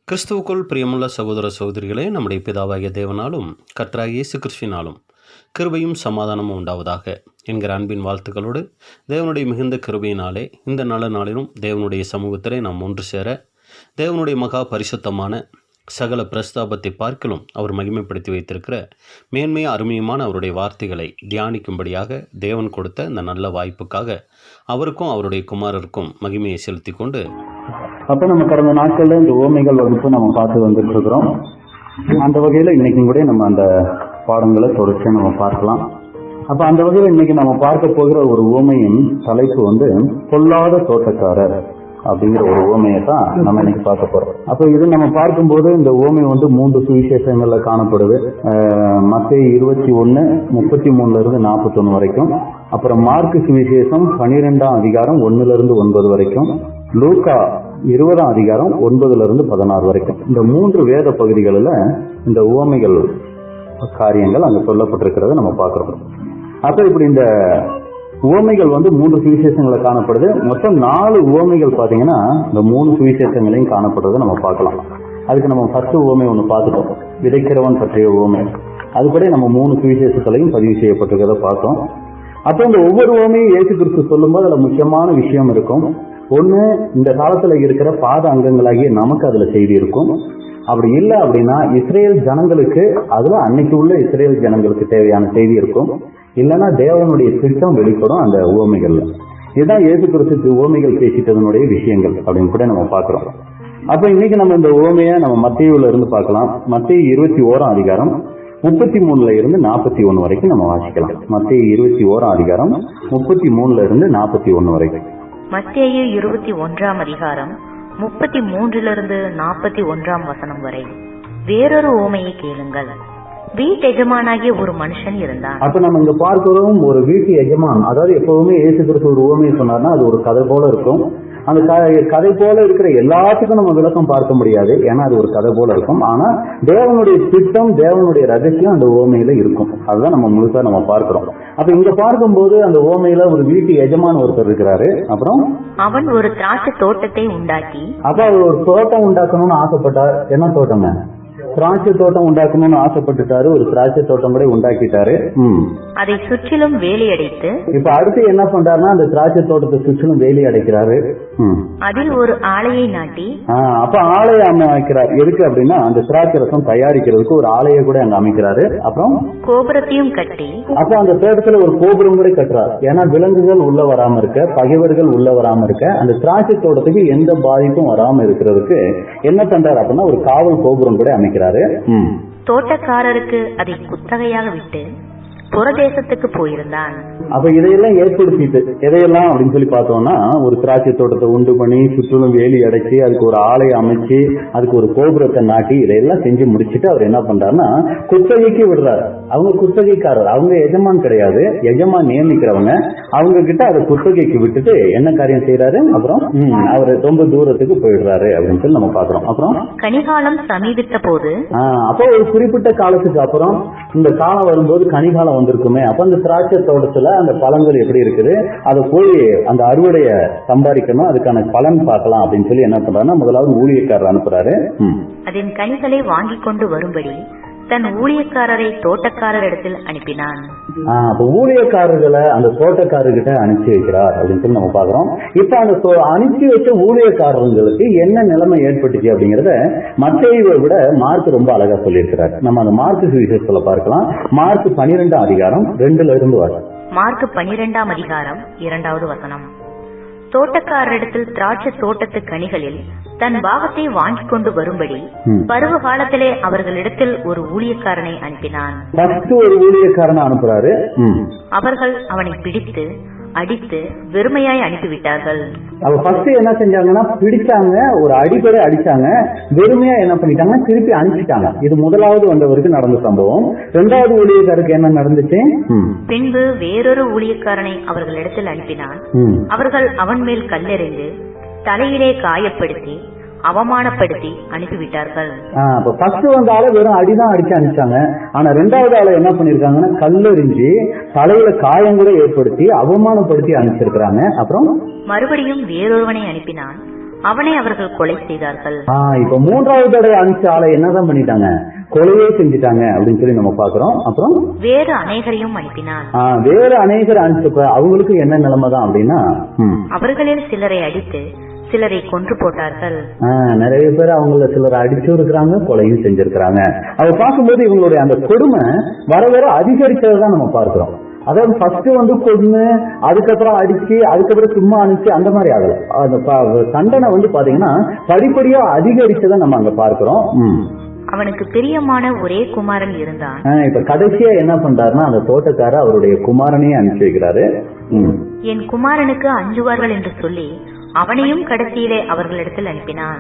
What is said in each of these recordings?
கிறிஸ்துவுக்குள் பிரியமுள்ள சகோதர சகோதரிகளே, நம்முடைய பிதாவாகிய தேவனாலும் கர்த்தராகிய இயேசு கிறிஸ்துவினாலும் கிருபையும் சமாதானமும் உண்டாவதாக என்கிற அன்பின் வாழ்த்துக்களோடு தேவனுடைய மிகுந்த கிருபையினாலே இந்த நல்ல நாளிலும் தேவனுடைய சமூகத்திலே நாம் ஒன்று சேர தேவனுடைய மகா பரிசுத்தமான சகல பிரஸ்தாபத்தை பார்க்கலும் அவர் மகிமைப்படுத்தி வைத்திருக்கிற மேன்மையாக அருமையுமான அவருடைய வார்த்தைகளை தியானிக்கும்படியாக தேவன் கொடுத்த இந்த நல்ல வாய்ப்புக்காக அவருக்கும் அவருடைய குமாரருக்கும் மகிமையை செலுத்தி கொண்டு அப்போ நம்ம கடந்த நாட்களில் இந்த ஓமைகள் வகுப்பு நம்ம பார்த்து வந்துட்டு இருக்கிறோம். அந்த வகையில் இன்னைக்கும் கூட நம்ம அந்த பாடங்களை தொடர்ச்சி நம்ம பார்க்கலாம். அப்போ அந்த வகையில் இன்னைக்கு நம்ம பார்க்க போகிற ஒரு ஓமையின் தலைப்பு பொல்லாத தோட்டக்காரர் அப்படிங்கிற ஒரு ஓமையை தான் நம்ம இன்னைக்கு பார்க்க போறோம். அப்போ இது நம்ம பார்க்கும்போது இந்த ஓமை 3 சுவிசேஷங்கள்ல காணப்படுது. மத்தேயு 21:33 41 வரைக்கும், அப்புறம் மார்க்கு சுவிசேஷம் 12ஆம் அதிகாரம் 1-9 வரைக்கும், லூக்கா 20ஆம் அதிகாரம் 9-16 வரைக்கும். இந்த 3 வேத பகுதிகளில் இந்த உவமைகள் காரியங்கள் அங்க சொல்லப்பட்டிருக்கிறத நம்ம பார்க்கிறோம். அப்ப இப்படி இந்த உவமைகள் 3 சுவிசேஷங்களை காணப்படுது. மொத்தம் 4 உவமைகள் பாத்தீங்கன்னா இந்த 3 சுவிசேஷங்களையும் காணப்படுறதை நம்ம பார்க்கலாம். அதுக்கு நம்ம ஃபர்ஸ்ட் உவமை ஒன்று பார்த்துட்டோம், விதைக்கிறவன் பற்றிய உவமை. அதுபடி நம்ம 3 சுவிசேஷங்களையும் பதிவு செய்யப்பட்டிருக்கிறத பார்த்தோம். அப்போ இந்த ஒவ்வொரு உவமையும் இயேசு கிறிஸ்து சொல்லும்போது அதுல முக்கியமான விஷயம் இருக்கும். ஒண்ணு, இந்த காலத்துல இருக்கிற பாத அங்கங்களாகிய நமக்கு அதுல செய்தி இருக்கும். அப்படி இல்லை அப்படின்னா இஸ்ரேல் ஜனங்களுக்கு அதுல அன்னைக்கு உள்ள இஸ்ரேல் ஜனங்களுக்கு தேவையான செய்தி இருக்கும். இல்லைன்னா தேவனுடைய திட்டம் வெளிப்படும் அந்த உவமைகள்ல. இதுதான் இயேசு கிறிஸ்து உவமைகள் பேசிட்டதனுடைய விஷயங்கள் அப்படின்னு கூட நம்ம பார்க்கிறோம். அப்ப இன்னைக்கு நம்ம இந்த உவமையை நம்ம மத்தேயுல இருந்து பார்க்கலாம். மத்தேயு 21ஆம் அதிகாரம் 33-41 வரைக்கும் நம்ம வாசிக்கலாம். மத்தேயு 21ஆம் அதிகாரம் 33-41 வரைக்கும். மத்தேயு 21ஆம் அதிகாரம் 33-41 வசனம் வரை. வேறொரு உவமையை கேளுங்கள். வீட்டெஜமானாகிய ஒரு மனுஷன் இருந்தான். அப்ப நம்ம இங்க பார்க்கிறோம், ஒரு வீட்டு எஜமான். அதாவது எப்பவுமே இயேசு கிறிஸ்து ஒரு உவமையை சொன்னார்னா அது ஒரு கதை போல இருக்கும். அந்த கதை போல இருக்கிற எல்லாத்துக்கும் நம்ம விளக்கம் பார்க்க முடியாது, ஏன்னா அது ஒரு கதை போல இருக்கும். ஆனா தேவனுடைய திட்டம், தேவனுடைய ரகசியம் அந்த ஓமையில இருக்கும். அதுதான் நம்ம முழுசா நம்ம பார்க்கிறோம். அப்ப இங்க பார்க்கும்போது அந்த ஓமையில ஒரு வீட்டு எஜமான் ஒருத்தர் இருக்கிறாரு. அப்புறம் அவன் ஒரு திராட்சை தோட்டத்தை உண்டாக்கி, அப்ப அவர் ஒரு தோட்டம் உண்டாக்கணும்னு ஆசைப்பட்டார். என்ன தோட்டம்? திராட்சை தோட்டம் உண்டாக்கணும்னு ஆசைப்பட்டுட்டாரு. ஒரு திராட்சை தோட்டம் கூட உண்டாக்கிட்டாரு. அதை சுற்றிலும் வேலி அடைத்து, இப்ப அடுத்து என்ன பண்றாருன்னா அந்த திராட்சை தோட்டத்தை சுற்றிலும் வேலி அடைக்கிறாரு. அதில் ஒரு ஆலையை நாட்டி, அப்ப ஆலையை அமைக்கிறார். எதுக்கு அப்படின்னா அந்த திராட்சை ரசம் தயாரிக்கிறதுக்கு ஒரு ஆலையை கூட அங்க அமைக்கிறாரு. அப்புறம் கோபுரத்தையும் கட்டி, அப்ப அந்த தோட்டத்துல ஒரு கோபுரம் கூட கட்டுறாரு. ஏன்னா விலங்குகள் உள்ள வராம இருக்க, பகைவர்கள் உள்ள வராம இருக்க, அந்த திராட்சை தோட்டத்துக்கு எந்த பாதிப்பும் வராம இருக்கிறதுக்கு என்ன பண்றாரு அப்படின்னா ஒரு காவல் கோபுரம் கூட அமைக்கிறாரு. தோட்டக்காரருக்கு அதை குத்தகையாக விட்டு புறதேசத்துக்கு போயிருந்தான். அப்ப இதையெல்லாம் ஏற்படுத்திட்டு எதையெல்லாம் அப்படின்னு சொல்லி பார்த்தோம்னா, ஒரு திராட்சை தோட்டத்தை உண்டு பண்ணி சுற்றிலும் வேலி அடைச்சி அதுக்கு ஒரு ஆலையை அமைச்சு அதுக்கு ஒரு கோபுரத்தை நாட்டி இதையெல்லாம் செஞ்சு முடிச்சுட்டு அவர் என்ன பண்றாருன்னா குத்தகைக்கு விடுறாரு. அவங்க குத்தகைக்காரர், அவங்க எஜமான் கிடையாது. எஜமான் நியமிக்கிறவங்க. அவங்க கிட்ட அதை குத்தகைக்கு விட்டுட்டு என்ன காரியம் செய்யறாரு? அப்புறம் அவர் ரொம்ப தூரத்துக்கு போயிடுறாரு அப்படின்னு சொல்லி நம்ம பாக்குறோம். அப்புறம் கனிகாலம் சமீபித்த போது, அப்போ ஒரு குறிப்பிட்ட காலத்துக்கு அப்புறம் இந்த காலம் வரும்போது கனிகாலம் வந்திருக்குமே. அப்ப அந்த திராட்சை தோட்டத்துல அந்த பழங்கள் எப்படி இருக்குது, அதை போய் அந்த அறுவடைய சம்பாதிக்கணும், அதுக்கான பலன் பார்க்கலாம் அப்படின்னு சொல்லி என்ன பண்றாருன்னா முதலாவது ஊழியக்காரர் அனுப்புறாரு. அதன் கனிகளை வாங்கி கொண்டு வரும்படி தன் ஊழியக்காரரை தோட்டக்காரர் இடத்தில் அனுப்பினான். அப்ப ஊழியக்காரர்களை அந்த தோட்டக்காரர்கிட்ட அனுப்பிச்சு வைக்கிறார் அப்படின்னு சொல்லி நம்ம பாக்குறோம். இப்ப அந்த அனுப்பிச்சு வச்ச ஊழியக்காரர்களுக்கு என்ன நிலைமை ஏற்பட்டுச்சு அப்படிங்கறத மத்தேயுவை விட மார்க் ரொம்ப அழகா சொல்லியிருக்கிறார். நம்ம அந்த மார்க் சுவிசேஷத்துல பார்க்கலாம். மார்க் 12ஆம் அதிகாரம் 2-இருந்து வரும். மார்க் 12ஆம் அதிகாரம் 2வது வசனம். தோட்டக்காரரிடத்தில் திராட்சை தோட்டத்து கனிகளில் தன் பாகத்தை வாங்கி கொண்டு வரும்படி பருவ காலத்திலே அவர்களிடத்தில் ஒரு ஊழியக்காரனை அனுப்பினான். ஒரு ஊழியக்காரனை அனுப்புறாரு. அவர்கள் அவனை பிடித்து அடித்து வெறுமையாய் அனுப்பிவிட்டார்கள். அவ ஃபர்ஸ்ட் என்ன செஞ்சாங்கன்னா பிடிச்சாங்க, ஒரு அடிப்படை அடிச்சாங்க, வெறுமையா என்ன பண்ணிட்டாங்கன்னா திருப்பி அனுப்பிட்டாங்க. இது முதலாவது வந்தவருக்கு நடந்த சம்பவம். 2வது ஊழியக்காரருக்கு என்ன நடந்துச்சு? பின்பு வேறொரு ஊழியக்காரனை அவர்களிடத்தில் அனுப்பினான். அவர்கள் அவன் மேல் கல்லெறிந்து தலையிலே காயப்படுத்தி அவமானப்படுத்தி அனுப்பிவிட்டார்கள். வெறும் அடிதான் அடிச்சு அனுப்பிச்சாங்க. ஆனா 2வது ஆளை என்ன பண்ணிருக்காங்கன்னா கல்லெறிஞ்சு தலையில காயம் கூட ஏற்படுத்தி அவமானப்படுத்தி அனுப்பிச்சிருக்காங்க. அப்புறம் மறுபடியும் வேறொருவனை அனுப்பினான். அவனை அவர்கள் கொலை செய்தார்கள். இப்ப மூன்றாவது தடவை அனுப்பிச்ச ஆளை என்னதான் பண்ணிட்டாங்க? கொலையே செஞ்சுட்டாங்க அப்படின்னு சொல்லி நம்ம பாக்குறோம். அப்புறம் வேறு அநேகரையும் அனுப்பினான். வேற அநேகர் அனுப்பிச்சப்ப அவங்களுக்கு என்ன நிலைமை தான் அப்படின்னா, அவர்களில் சிலரை அடித்து சிலரை கொன்று போட்டார்கள். நிறைய பேர் அவங்கள சிலரை அடிச்சும் இருக்கிறாங்க, கொலையும் செஞ்சிருக்கிறாங்க. அதை பார்க்கும்போது இவங்களுடைய அந்த கொடுமை வர வர அதிகரிச்சதான் நம்ம பார்க்கிறோம். அதாவது ஃபர்ஸ்ட் கொண்டு அதுக்கப்புறம் அடிச்சு அதுக்கப்புறம் சும்மா அனுப்பிச்சு அந்த மாதிரி ஆகல. அந்த தண்டனை பாத்தீங்கன்னா படிப்படியா அதிகரிச்சதை நம்ம அங்க பார்க்கிறோம். அவனுக்கு பிரியமான ஒரே குமாரன் இருந்தான். இப்ப கடைசியா என்ன பண்றாருன்னா அந்த தோட்டக்காரர் அவருடைய குமாரனையே அனுப்பி வைக்கிறாரு. என் குமாரனுக்கு அஞ்சுவார்கள் என்று சொல்லி அவனையும் கடைசியிலே அவர்களிடத்தில் அனுப்பினான்.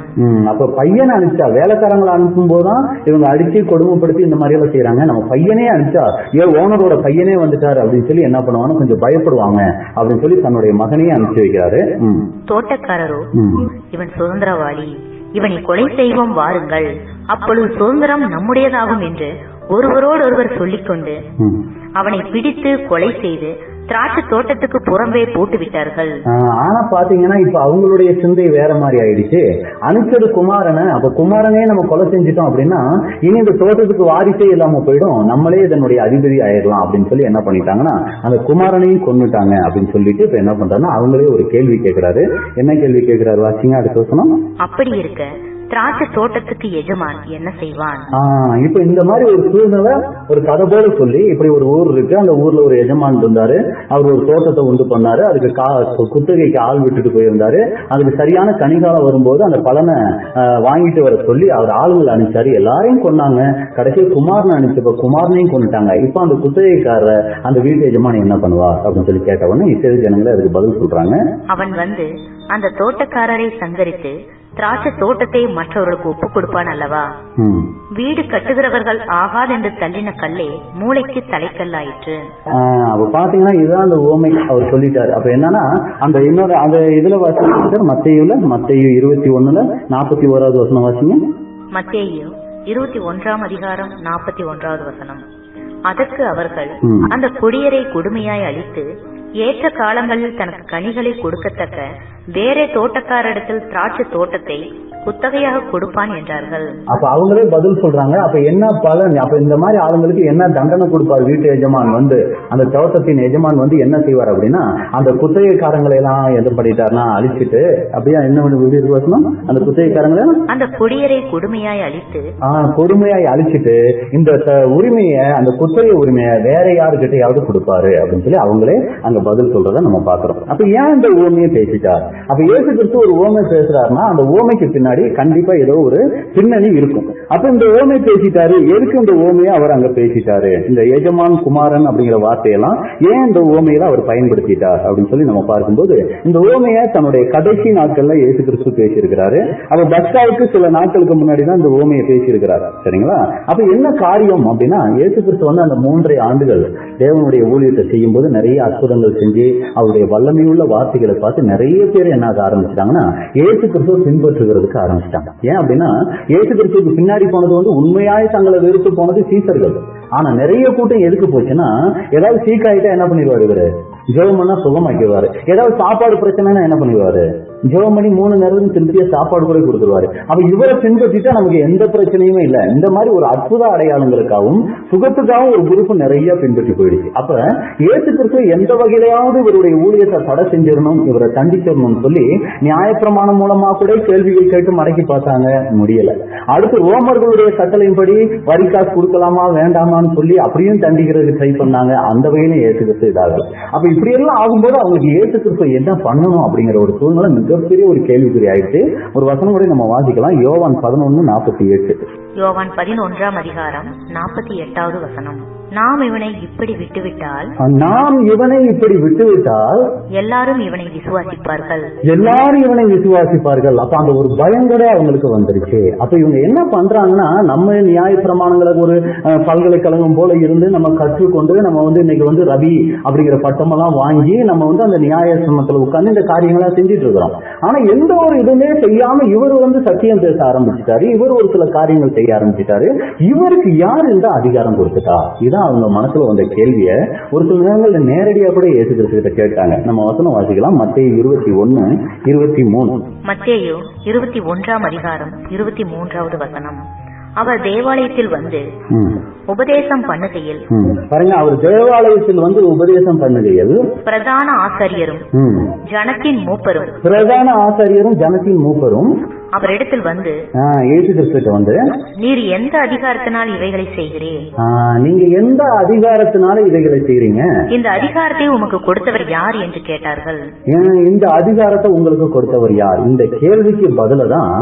அப்ப பையனை அனுப்பிச்சா, வேலைக்காரங்களை அனுப்பும் போதுதான் இவங்க அடிச்சு கொடுமைப்படுத்தி இந்த மாதிரி எல்லாம் செய்யறாங்க. நம்ம பையனே அனுப்பிச்சா, ஓனரோட பையனே வந்துட்டாரு அப்படின்னு சொல்லி என்ன பண்ணுவாங்க, கொஞ்சம் பயப்படுவாங்க அப்படின்னு சொல்லி தன்னுடைய மகனையே அனுப்பிச்சு வைக்கிறாரு. தோட்டக்காரரோ, இவன் சுதந்திரவாளி, இவனை கொலை செய்வோம் வாருங்கள், அப்பொழுது சுதந்திரம் நம்முடையதாகும் என்று ஒருவரோடு ஒருவர் சொல்லிக்கொண்டு அவனை பிடித்து கொலை செய்து திராட்சை தோட்டத்துக்கு புறம்பே போட்டு விட்டார்கள். ஆனா பாத்தீங்கன்னா இப்ப அவங்களுடைய சிந்தை வேற மாதிரி ஆயிடுச்சு. அனுப்பிச்சது குமாரனை, அப்ப குமாரனே நம்ம கொலை செஞ்சுட்டோம் அப்படின்னா இனி இந்த தோட்டத்துக்கு வாரிசே இல்லாம போயிடும், நம்மளே இதனுடைய அதிபதி ஆயிடலாம் அப்படின்னு சொல்லி என்ன பண்ணிட்டாங்கன்னா அந்த குமாரனையும் கொன்னுட்டாங்க அப்படின்னு சொல்லிட்டு இப்ப என்ன பண்றாங்கன்னா அவங்களே ஒரு கேள்வி கேட்கிறாரு. என்ன கேள்வி கேட்கிறாரு வாசிங்க அடுத்த வசனம். அப்படி இருக்க திராட்சை தோட்டத்துக்கு எஜமான் என்ன செய்வான்? இப்ப இந்த மாதிரி ஒரு சூழ்நிலை ஒரு கதை போல சொல்லி, இப்படி ஒரு ஊர் இருக்கு, அந்த ஊர்ல ஒரு எஜமான் இருந்தாரு, அவர் ஒரு தோட்டத்தை உண்டு பண்ணாரு, அதுக்கு குத்தகைக்கு ஆள் விட்டுட்டு போயிருந்தாரு. அதுக்கு சரியான கனிகாலம் வரும்போது அந்த பலனை வாங்கிட்டு வர சொல்லி அவர் ஆளுங்களை அனுப்பிச்சாரு. எல்லாரையும் கொன்னாங்க. கடைசியில் குமாரனை அனுப்பிச்சப்ப குமாரனையும் கொண்டுட்டாங்க. இப்ப அந்த குத்தகைக்காரர் அந்த வீட்டு எஜமான் என்ன பண்ணுவா அப்படின்னு சொல்லி கேட்டவொன்னு இஸ்ரவேல் ஜனங்களே அதுக்கு பதில் சொல்றாங்க. அவன் அந்த தோட்டக்காரரை சங்கரித்து திராட்சை தோட்டத்தை மற்றவர்களுக்கு ஒப்புக் கொடுப்பான் அல்லவா? வீடு கட்டுகிறவர்கள் ஆகாதென்று தள்ளின கல்லே மூளைக்கு தலைக்கல்லாயிற்று. அப்ப பாத்தீங்கன்னா இதுதான் அந்த உவமை அவர் சொல்லிட்டாரு. அப்ப என்னன்னா அந்த இன்னொரு அந்த இதுல வாசிங்க மத்தேயு 21:41 வசனம் வாசிங்க. மத்தேயு 21 41 வசனம். அதற்கு அவர்கள் அந்த கொடியரை கொடுமையாய் அழித்து ஏற்ற காலங்களில் தனக்கு கனிகளை கொடுக்கத்தக்க வேற தோட்டக்காரிடத்தில் திராட்சை தோட்டத்தை குத்தகையாக கொடுப்பான் என்றார்கள். அப்ப அவங்களே பதில் சொல்றாங்க. அப்ப என்ன பலன்? அப்ப இந்த மாதிரி ஆளுங்களுக்கு என்ன தண்டனை கொடுப்பார் வீட்டு எஜமான் அந்த தோட்டத்தின் எஜமான் என்ன செய்வார் அப்படின்னா அந்த குத்தகைக்காரங்களை எல்லாம் எது பண்ணிட்டாருன்னா அழிச்சிட்டு அப்படியே என்ன விடுவாசனம் அந்த குத்தகைக்காரங்களை அந்த கொடியரை கொடுமையாய் அழித்து கொடுமையாய் அழிச்சிட்டு இந்த உரிமையை அந்த குத்தகை உரிமையை வேற யாருக்கிட்டையாவது கொடுப்பாரு அப்படின்னு சொல்லி அவங்களே அங்க பதில் சொல்றத நம்ம பாக்குறோம். அப்ப ஏன் இந்த ஓமையை பேசிட்டார்? அப்ப இயேசு கிறிஸ்து ஒரு ஓமை பேசுறாருன்னா அந்த ஓமைக்கு பின்னாடி கண்டிப்பா ஏதோ ஒரு பின்னணி இருக்கும். அப்ப இந்த ஓமை பேசிட்டாரு. எதுக்கு இந்த ஓமையை அவர் அங்க பேசிட்டாரு? இந்த எஜமான் குமாரன் அப்படிங்கிற வார்த்தையெல்லாம் ஏன் இந்த ஓமையில அவர் பயன்படுத்திட்டார் அப்படின்னு சொல்லி நம்ம பார்க்கும்போது இந்த ஓமையை தன்னுடைய கடைசி நாட்கள்ல இயேசு கிறிஸ்து பேசியிருக்கிறாரு. அப்ப பஸ்காவுக்கு சில நாட்களுக்கு முன்னாடி தான் இந்த ஓமையை பேசியிருக்கிறாரு. சரிங்களா? அப்ப என்ன காரியம் அப்படின்னா இயேசு கிறிஸ்து அந்த 3.5 ஆண்டுகள் தேவனுடைய ஊழியத்தை செய்யும் போது நிறைய அற்புதங்கள் செஞ்சு அவருடைய வல்லமையுள்ள வார்த்தைகளை பார்த்து நிறைய பேர் என்ன ஆரம்பிச்சிட்டாங்கன்னா இயேசு கிறிஸ்துவை பின்பற்றுகிறதுக்கு ஆரம்பிச்சிட்டாங்க. ஏன் அப்படின்னா இயேசு கிறிஸ்துவுக்கு பின்னாடி போனது உண்மையாய் தங்களை வெறுத்து போனது சீசர்கள். ஆனா நிறைய கூட்டம் எதுக்கு போச்சுன்னா ஏதாவது சீக்காயிட்டா என்ன பண்ணிடுவாரு இவரு? ஜெபம் பண்ணா சுகமாக்கிடுவாரு. ஏதாவது சாப்பாடு பிரச்சனைனா என்ன பண்ணிடுவாரு? ஜெபம் பண்ணி 3 நேரம் திருப்தியா சாப்பாடு கூட கொடுத்துருவாரு. அப்ப இவரை பின்பற்றிட்டா நமக்கு எந்த பிரச்சனையுமே இல்ல. இந்த மாதிரி ஒரு அற்புத அடையாளங்களுக்காகவும் சுகத்துக்காகவும் ஒரு குரூப் நிறைய பின்பற்றி போயிடுச்சு. அப்ப இயேசு கிறிஸ்து எந்த வகையிலாவது இவருடைய ஊழியத்தை தடை செஞ்சிடணும், இவரை தண்டிச்சிடணும்னு சொல்லி நியாயப்பிரமாணம் மூலமா கூட கேள்விகள் கேட்டு மடக்கி பார்த்தாங்க, முடியல. அடுத்து ரோமர்களுடைய கட்டளையின்படி வரி காசு கொடுக்கலாமா வேண்டாமான்னு சொல்லி அப்படியும் தண்டிக்கிறதுக்கு ட்ரை பண்ணாங்க. அந்த வகையிலும் இயேசு கிறிஸ்து இதாகல. அப்ப இப்படி எல்லாம் ஆகும்போது அவங்களுக்கு இயேசு கிறிஸ்து என்ன பண்ணணும் அப்படிங்கிற ஒரு சூழ்நிலை மிகப்பெரிய ஒரு கேள்விக்குறி ஆயிடுச்சு. ஒரு வசனம் கூட நம்ம வாசிக்கலாம். யோவான் 11:48. யோவான் 11:48 வசனம். நாம் இவனை இப்படி விட்டுவிட்டால் எல்லாரும் இவனை விசுவாசிப்பார்கள். அப்ப அந்த ஒரு பயங்கர அவங்களுக்கு வந்துருச்சு. அப்ப இவங்க என்ன பண்றாங்கன்னா நம்ம நியாய பிரமாணங்களை ஒரு பல்கலைக்கழகம் போல இருந்து நம்ம கற்றுக்கொண்டு நம்ம இன்னைக்கு ரவி அப்படிங்கிற பட்டமெல்லாம் வாங்கி நம்ம அந்த நியாய சமத்துல உட்கார்ந்து இந்த காரியங்களா செஞ்சுட்டு இருக்கிறோம். ஆனா எந்த ஒரு இதுவுமே செய்யாம இவர் சத்தியம் பேச ஆரம்பிச்சுட்டாரு. இவர் ஒரு சில காரியங்கள் செய்ய ஆரம்பிச்சுட்டாரு. இவருக்கு யார் இந்த அதிகாரம் கொடுத்துட்டா? இதுதான் அவங்க மனசுல வந்த கேள்விய ஒரு சில நேரங்கள்ல நேரடியா கூட இயேசு கிறிஸ்து கிட்ட கேட்டாங்க. நம்ம வசனம் வாசிக்கலாம். மத்தேயு 21:23. மத்தேயு 21:23 வசனம். அவர் தேவாலயத்தில் வந்து உபதேசம் பண்ணுகையில் பாருங்க, அவர் தேவாலயத்தில் வந்து உபதேசம் பண்ணுகையில் பிரதான ஆசாரியரும் ஜனத்தின் மூப்பரும் அவரிடத்தில் வந்து இயேசு கிறிஸ்துவிட்ட வந்து, நீர் எந்த அதிகாரத்தினால் இவைகளை செய்கிறீர்? நீங்க எந்த அதிகாரத்தினால இவைகளை செய்றீங்க? இந்த அதிகாரத்தை உமக்கு கொடுத்தவர் யார் என்று கேட்டார்கள். இந்த அதிகாரத்தை உங்களுக்கு கொடுத்தவர் யார்? இந்த கேள்விக்கு பதில தான்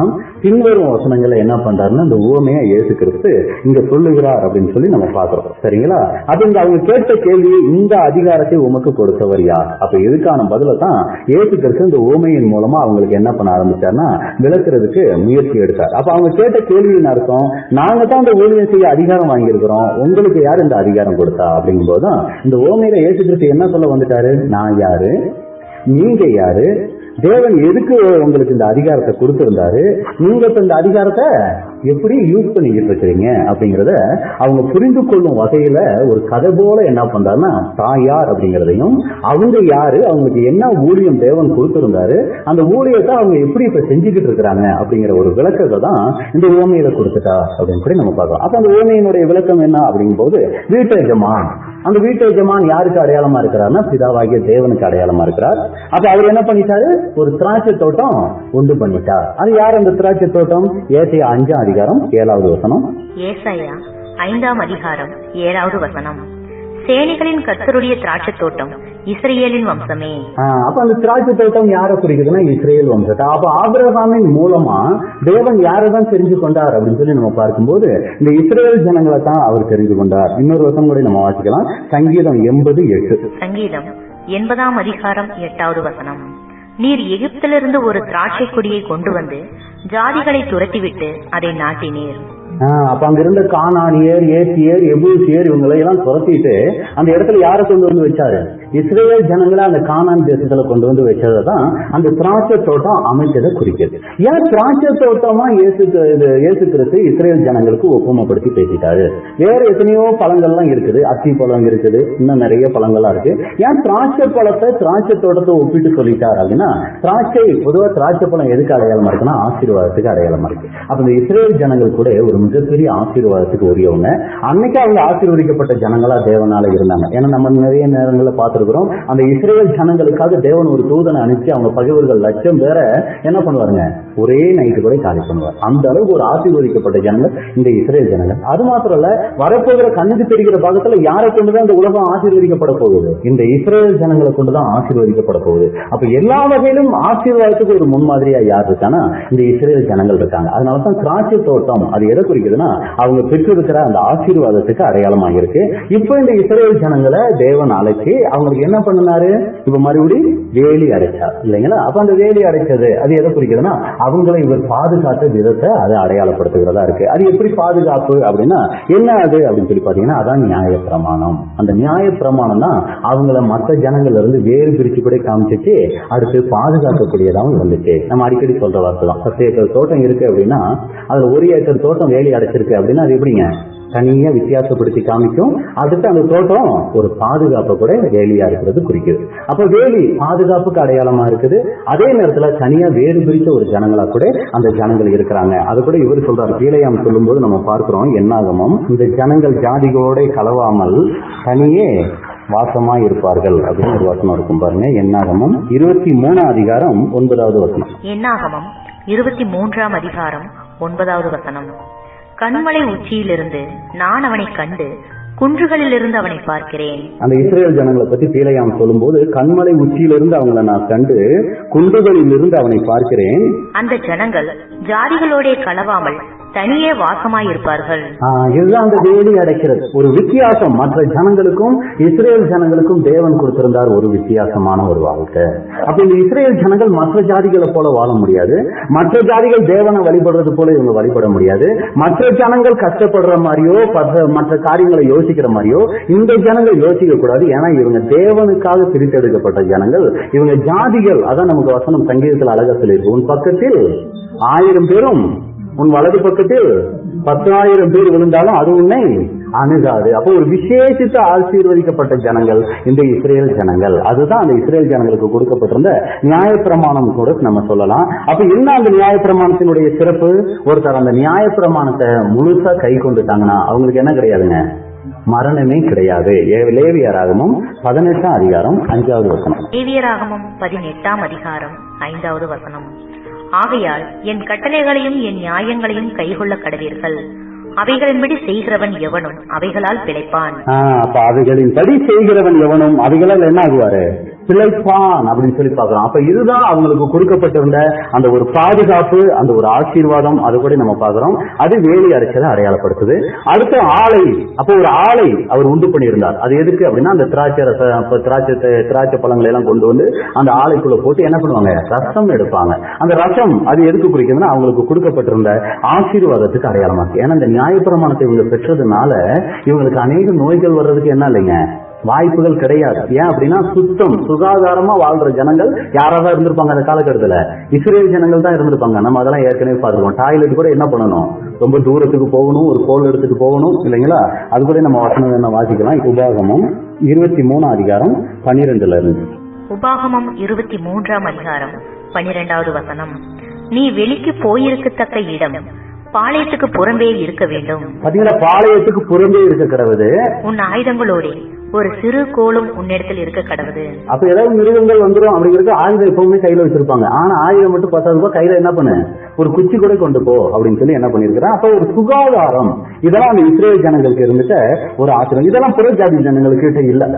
பின்வரும் வசனங்களை என்ன பண்றாருன்னா இந்த உவமையா இயேசு கிறிஸ்து இங்க சொல்லுகிறார் அப்படின்னு சொல்லி நம்ம பாக்குறோம். சரிங்களா? அப்ப இங்க அவங்க கேட்ட கேள்வி, இந்த அதிகாரத்தை உமக்கு கொடுத்தவர் யார்? அப்ப இதுக்கான பதில தான் இயேசு கிறிஸ்து இந்த உவமையின் மூலமா அவங்களுக்கு என்ன பண்ண ஆரம்பிச்சாருன்னா விளக்குறதுக்கு முயற்சி எடுத்தார். அப்ப அவங்க கேட்ட கேள்வியின் அர்த்தம், நாங்க தான் இந்த ஊழியம் செய்ய அதிகாரம் வாங்கியிருக்கிறோம், உங்களுக்கு யார் இந்த அதிகாரம் கொடுத்தா? அப்படிங்கும் போதுதான் இந்த உவமையில இயேசு கிறிஸ்து என்ன சொல்ல வந்துட்டாரு, நான் யாரு, நீங்க யாரு, தேவன் எதுக்கு உங்களுக்கு இந்த அதிகாரத்தை கொடுத்திருந்தாரு, நீங்க இந்த அதிகாரத்தை எப்படி யூஸ் பண்ணிக்கிட்டு இருக்கிறீங்க அப்படிங்கறத அவங்க புரிந்து கொள்ளும் வகையில ஒரு கதை போல என்ன பண்றாருன்னா தான் யார் அப்படிங்கறதையும், அவங்க யாரு, அவங்களுக்கு என்ன ஊழியம் தேவன் கொடுத்திருந்தாரு, அந்த ஊழியத்தை அவங்க எப்படி இப்ப செஞ்சுக்கிட்டு இருக்கிறாங்க அப்படிங்கிற ஒரு விளக்கத்தை தான் இந்த உவமையில கொடுத்துட்டா அப்படின்னு சொல்லி நம்ம பார்க்கலாம். அப்ப அந்த உவமையினுடைய விளக்கம் என்ன அப்படிங்கும் போது, வீட்டு எஜமான், அந்த வீட்டு எஜமான் யாருக்கு அடையாளமா இருக்கிறார்னா பிதாவாகிய தேவனுக்கு அடையாளமா இருக்கிறார். அப்ப அவர் என்ன பண்ணிட்டாரு, ஒரு திராட்சை தோட்டம் உண்டு பண்ணிட்டார். அது யார் அந்த திராட்சை தோட்டம்? ஏசாயா 5:7 வசனம். ஏசாயா 5:7 சேனைகளின் கர்த்தருடைய திராட்சை தோட்டம் இஸ்ரேலின் வம்சமே. அப்ப அந்த திராட்சை தோட்டம் யாரை குறிக்குதுன்னா இஸ்ரேல் வம்சத்தை. அப்ப ஆபிரகாமின் மூலமா தேவன் யாரைதான் தெரிஞ்சு கொண்டார் அப்படின்னு சொல்லி நம்ம பார்க்கும்போது இந்த இஸ்ரேல் ஜனங்களை தான் அவர் தெரிந்து கொண்டார். இன்னொரு வசனம் கூட நம்ம வாசிக்கலாம். சங்கீதம் 80:8. சங்கீதம் 80:8. நீர் எகிப்திலிருந்து ஒரு திராட்சை கொடியை கொண்டு வந்து ஜாதிகளை துரத்திவிட்டு அதை நாட்டினீர். அப்ப அங்க இருந்த கானானியர், ஏத்தியர், எபூசியர் இவங்களை எல்லாம் துரத்திட்டு அந்த இடத்துல யாரை கொண்டு வந்து வச்சாரு? இஸ்ரேல் ஜனங்களை அந்த கானான் தேசத்துல கொண்டு வந்து வச்சதான் அந்த திராட்சை தோட்டம் அமைச்சதை குறிக்கிறது. ஏன் திராட்சை தோட்டமா இயேசு கிறிஸ்து இஸ்ரேல் ஜனங்களுக்கு ஒப்புமைப்படுத்தி பேசிட்டாரு? வேற எத்தனையோ பழங்கள்லாம் இருக்குது, அத்தி பழம் இருக்குது, இன்னும் நிறைய பழங்கள்லாம் இருக்கு. ஏன் திராட்சை பழத்தை திராட்சை தோட்டத்தை ஒப்பிட்டு சொல்லிட்டாரு அப்படின்னா, பொதுவா திராட்சை பழம் எதுக்கு அடையாளமா இருக்குன்னா ஆசீர்வாதத்துக்கு அடையாளமா இருக்கு. அப்ப இந்த இஸ்ரேல் ஜனங்கள் கூட ஒரு மிகப்பெரிய ஆசீர்வாதத்துக்கு உரியவங்க. அன்னைக்கு அவங்க ஆசீர்வதிக்கப்பட்ட ஜனங்களா தேவனால இருந்தாங்க. ஏன்னா நம்ம நிறைய நேரங்கள்ல பார்த்திருக்கிறோம், அந்த இஸ்ரேல் ஜனங்களுக்காக தேவன் ஒரு தூதனை அனுப்பிச்சு அவங்க பகைவர்கள் 1,00,000 பேரை என்ன பண்ணுவாருங்க, ஒரே நைட்டு கூட காலி பண்ணுவார். அந்த அளவுக்கு ஒரு ஆசீர்வதிக்கப்பட்ட ஜனங்கள் இந்த இஸ்ரேல் ஜனங்கள். அது மாத்திரம் இல்ல, வரப்போகிற கண்ணுக்கு தெரிகிற பாகத்துல யாரை கொண்டுதான் இந்த உலகம் ஆசீர்வதிக்கப்பட போகுது? இந்த இஸ்ரேல் ஜனங்களை கொண்டுதான் ஆசீர்வதிக்கப்பட போகுது. அப்ப எல்லா வகையிலும் ஆசீர்வாதத்துக்கு ஒரு முன்மாதிரியா யார் இருக்கானா இந்த இஸ்ரேல் ஜனங்கள் இருக்காங்க. அதனாலதான் திராட்சை தோட்டம் அது எதை குறிக்குதுன்னா அவங்க பெற்றிருக்கிற அந்த ஆசீர்வாதத்துக்கு அடையாளமாக இருக்கு. இப்ப இந்த இஸ்ரேல் ஜனங்களை தேவன் அழைச்சி அவங்களுக்கு என்ன பண்ணினாரு, இப்ப மறுபடியும் வேலி அடைச்சார் இல்லைங்களா? அப்ப அந்த வேலி அடைச்சது அது எதை குறிக்குதுன்னா அவங்களை இவர் பாதுகாத்த விதத்தை அதை அடையாளப்படுத்துகிறதா இருக்கு. அது எப்படி பாதுகாப்பு அப்படின்னா என்ன அது அப்படின்னு சொல்லி பாத்தீங்கன்னா அதான் நியாயப்பிரமாணம். அந்த நியாயப்பிரமாணம் தான் அவங்கள மற்ற ஜனங்கள்ல இருந்து வேறு பிரிச்சு கூட காமிச்சிட்டு அடுத்து பாதுகாக்கக்கூடியதாகவும் வந்துச்சு. நம்ம அடிக்கடி சொல்ற வார்த்தை தான், 10 ஏக்கர் தோட்டம் இருக்கு அப்படின்னா அதுல 1 ஏக்கர் தோட்டம் வேலி அடைச்சிருக்கு அப்படின்னா அது எப்படிங்க தனியா வித்தியாசப்படுத்தி காமிக்கும். அடுத்து அந்த தோட்டம் ஒரு பாதுகாப்பை கூட வேலியா இருக்கிறது குறிக்குது. அப்ப வேலி பாதுகாப்புக்கு அடையாளமா இருக்குது. அதே நேரத்துல தனியா வேறு பிரித்த ஒரு ஜனங்களா கூட அந்த ஜனங்கள் இருக்கிறாங்க. அது கூட இவர் சொல்றாரு, கீழையாம் சொல்லும் போது நம்ம பார்க்கிறோம் என்னாகமம், இந்த ஜனங்கள் ஜாதிகளோட கலவாமல் தனியே வாசமா இருப்பார்கள் அப்படின்னு ஒரு வசனம் இருக்கும் பாருங்க. என்னாகமம் 23:9 வசனம். என்னாகமம் 23:9 கண்மலை உச்சியிலிருந்து நான் அவனை கண்டு குன்றுகளிலிருந்து அவனை பார்க்கிறேன். அந்த இஸ்ரேல் ஜனங்களை பத்தி பீலையாம் சொல்லும் போது கண்மலை உச்சியிலிருந்து அவங்களை நான் கண்டு குன்றுகளிலிருந்து அவனை பார்க்கிறேன். அந்த ஜனங்கள் ஜாதிகளோட கலவாமல் தனியே வாசமாயிருப்பார்கள். இதுதான் அந்த வேலி அடைக்கிறது. ஒரு வித்தியாசம், மற்ற ஜனங்களுக்கும் இஸ்ரேல் ஜனங்களுக்கும் தேவன் கொடுத்திருந்தார் ஒரு வித்தியாசமான ஒரு வாழ்க்கை. அப்ப இந்த இஸ்ரேல் ஜனங்கள் மற்ற ஜாதிகளை போல வாழ முடியாது. மற்ற ஜாதிகள் தேவனை வழிபடுறது போல இவங்க வழிபட முடியாது. மற்ற ஜனங்கள் கஷ்டப்படுற மாதிரியோ மற்ற காரியங்களை யோசிக்கிற மாதிரியோ இந்த ஜனங்கள் யோசிக்க கூடாது. ஏன்னா இவங்க தேவனுக்காக பிரித்தெடுக்கப்பட்ட ஜனங்கள், இவங்க ஜாதிகள். அதான் நமக்கு வசனம் சங்கீதத்தில் அழகா சொல்லியிருக்கு, உன் பக்கத்தில் 1000 பேரும் உன் வலது பக்கத்தில் 10,000 பேர் விழுந்தாலும் அது உன்னை அணுகாது. அப்போ ஒரு விசேஷித்த ஆசீர்வதிக்கப்பட்ட ஜனங்கள் இந்த இஸ்ரேல் ஜனங்கள். அதுதான் அந்த இஸ்ரேல் ஜனங்களுக்கு கொடுக்கப்பட்டிருந்த நியாயப்பிரமாணம் கூட நம்ம சொல்லலாம். அப்ப என்ன அந்த நியாயப்பிரமாணத்தினுடைய சிறப்பு? ஒருத்தர் அந்த நியாயப்பிரமாணத்தை முழுசா கை கொண்டுட்டாங்கன்னா அவங்களுக்கு என்ன கிடையாதுங்க? மரணமே கிடையாது. லேவியராகமம் 18ஆம் அதிகாரம் 5வது வசனம். லேவியராகமம் 18ஆம் அதிகாரம் 5வது வசனம். ஆகையால் என் கட்டளைகளையும் என் நியாயங்களையும் கைக்கொள்ள கடவீர்கள், அவைகளின்படி செய்கிறவன் எவனும் அவைகளால் பிழைப்பான். அப்ப அவைகளின்படி செய்கிறவன் எவனும் அவைகளால் என்ன ஆகுவாரு? பிழைப்பான் அப்படின்னு சொல்லி பாக்குறோம். அப்ப இதுதான் அவங்களுக்கு கொடுக்கப்பட்டிருந்த அந்த ஒரு பாதுகாப்பு, அந்த ஒரு ஆசீர்வாதம். அது கூட நம்ம பாக்குறோம். அது வேலி அரைச்சதை அடையாளப்படுத்துது. அடுத்த ஆலை. அப்போ ஒரு ஆலை அவர் உண்டு பண்ணியிருந்தார். அது எதுக்கு அப்படின்னா அந்த திராட்சை பழங்களை எல்லாம் கொண்டு வந்து அந்த ஆலைக்குள்ள போட்டு என்ன பண்ணுவாங்க? ரசம் எடுப்பாங்க. அந்த ரசம் அது எதுக்கு குறிக்குதுன்னா அவங்களுக்கு கொடுக்கப்பட்டிருந்த ஆசீர்வாதத்துக்கு அடையாளமா இருக்கு. ஏன்னா இந்த நியாயப்பிரமாணத்தை இவங்க பெற்றதுனால இவங்களுக்கு அநேக நோய்கள் வர்றதுக்கு என்ன இல்லைங்க? வாய்ப்புகள் கிடையாது. ஏன் அப்படின்னா சுத்தம் சுகாதாரமா வாழ்ற ஜனங்கள் யாராவது இருந்திருப்பாங்க அந்த காலகட்டத்துல? இஸ்ரேல் ஜனங்கள் தான் இருந்திருப்பாங்க. நம்ம அதெல்லாம் ஏற்கனவே பார்த்துருக்கோம். டாய்லெட் கூட என்ன பண்ணணும்? ரொம்ப தூரத்துக்கு போகணும், ஒரு கோல் எடுத்துட்டு போகணும் இல்லைங்களா? அது கூட நம்ம வசனம் என்ன வாசிக்கலாம். உபாகமம் 23ஆம் அதிகாரம் 12ல இருந்து. உபாகமம் 23ஆம் அதிகாரம் 12வது வசனம். நீ வெளிக்கு போயிருக்கத்தக்க இடம் பாளையத்துக்கு புறம்பே இருக்க வேண்டும். பாத்தீங்களா? பாளையத்துக்கு புறம்பே இருக்க கடவுது. உன் ஆயுதங்களோட ஒரு சிறு கோலும் உன்னிடத்தில் இருக்க கடவுது. அப்ப ஏதாவது மிருகங்கள் வந்துடும் அப்படிங்கிறது ஆயுதம் எப்பவுமே கையில வச்சிருப்பாங்க. ஆனா ஆயுதம் மட்டும் 10,000 ரூபாய் கையில என்ன பண்ணு? ஒரு குச்சி கூட கொண்டு போ அப்படின்னு சொல்லி என்ன பண்ணிருக்கிறேன். அப்ப ஒரு சுகாதாரம் இதெல்லாம் அந்த இஸ்ரேல் ஜனங்களுக்கு இருந்துட்டு ஒரு ஆசிரியம். இதெல்லாம் புற ஜாதி ஜனங்களுக்கு இல்ல.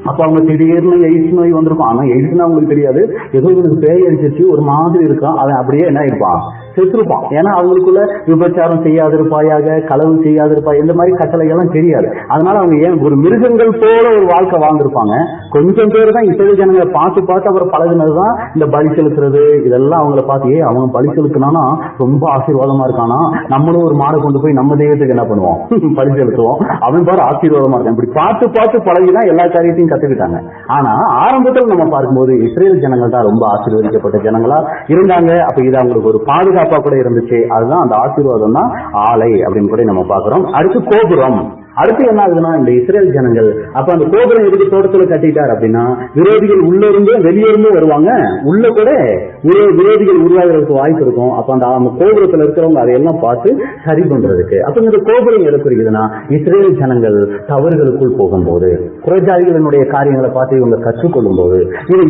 அப்ப அவங்க திடீர்னு எய்ட்ஸ் நோய் வந்திருக்கும். ஆனா எய்ட்ஸ்னா அவங்களுக்கு தெரியாது. ஏதோ இவனுக்கு பேய் அடிச்சிருச்சு ஒரு மாதிரி இருக்கான். அவன் அப்படியே என்ன இருப்பான்? செத்துருப்பான். ஏன்னா அவங்களுக்குள்ள விபச்சாரம் செய்யாதிருப்பாயாக, களவு செய்யாதிருப்பா, இந்த மாதிரி கட்டளை எல்லாம் தெரியாது. அதனால அவங்க ஏன் ஒரு மிருகங்கள் போல ஒரு வாழ்க்கை வாழ்ந்திருப்பாங்க. கொஞ்சம் பேர் தான் இஸ்ரேல் ஜனங்களை பார்த்து அப்புறம் பழகினதுதான் இந்த பலி செலுத்துறது. இதெல்லாம் அவங்கள பார்த்து அவங்க பலி செலுத்தினானா ரொம்ப ஆசீர்வாதமா இருக்கானா, நம்மளும் ஒரு மாடை கொண்டு போய் நம்ம தெய்வத்துக்கு என்ன பண்ணுவோம்? பலி செலுத்துவோம். அவன் பாரு ஆசீர்வாதமா இருக்கான். இப்படி பார்த்து பழகிதான் எல்லா காரியத்தையும் கத்துக்கிட்டாங்க. ஆனா ஆரம்பத்தில் நம்ம பார்க்கும்போது இஸ்ரேல் ஜனங்கள் தான் ரொம்ப ஆசீர்வதிக்கப்பட்ட ஜனங்களா இருந்தாங்க. அப்ப இது அவங்களுக்கு ஒரு பாதுகாப்பா கூட இருந்துச்சு. அதுதான் அந்த ஆசீர்வாதம் தான் ஆலை அப்படின்னு கூட நம்ம பாக்குறோம். அடுத்து கோபுரம். அடுத்து என்ன ஆகுதுன்னா இந்த இஸ்ரேல் ஜனங்கள் அப்ப அந்த கோபுரம் எதுக்கு தோட்டத்துல கட்டிட்டார் அப்படின்னா விரோதிகள் உள்ள இருந்து வெளியே இருந்து வருவாங்க. உள்ள கூட விரோதிகள் உருவாகிறதுக்கு வாய்ப்பு இருக்கும். அப்ப அந்த கோபுரத்துல இருக்கிறவங்க அதையெல்லாம் பார்த்து சரி பண்றதுக்கு. அப்ப இந்த கோபுரம் எது குறிக்குதுன்னா இஸ்ரேல் ஜனங்கள் தவறுகளுக்குள் போகும்போது புறஜாதிகளினுடைய காரியங்களை பார்த்து இவங்க கற்றுக்கொள்ளும் போது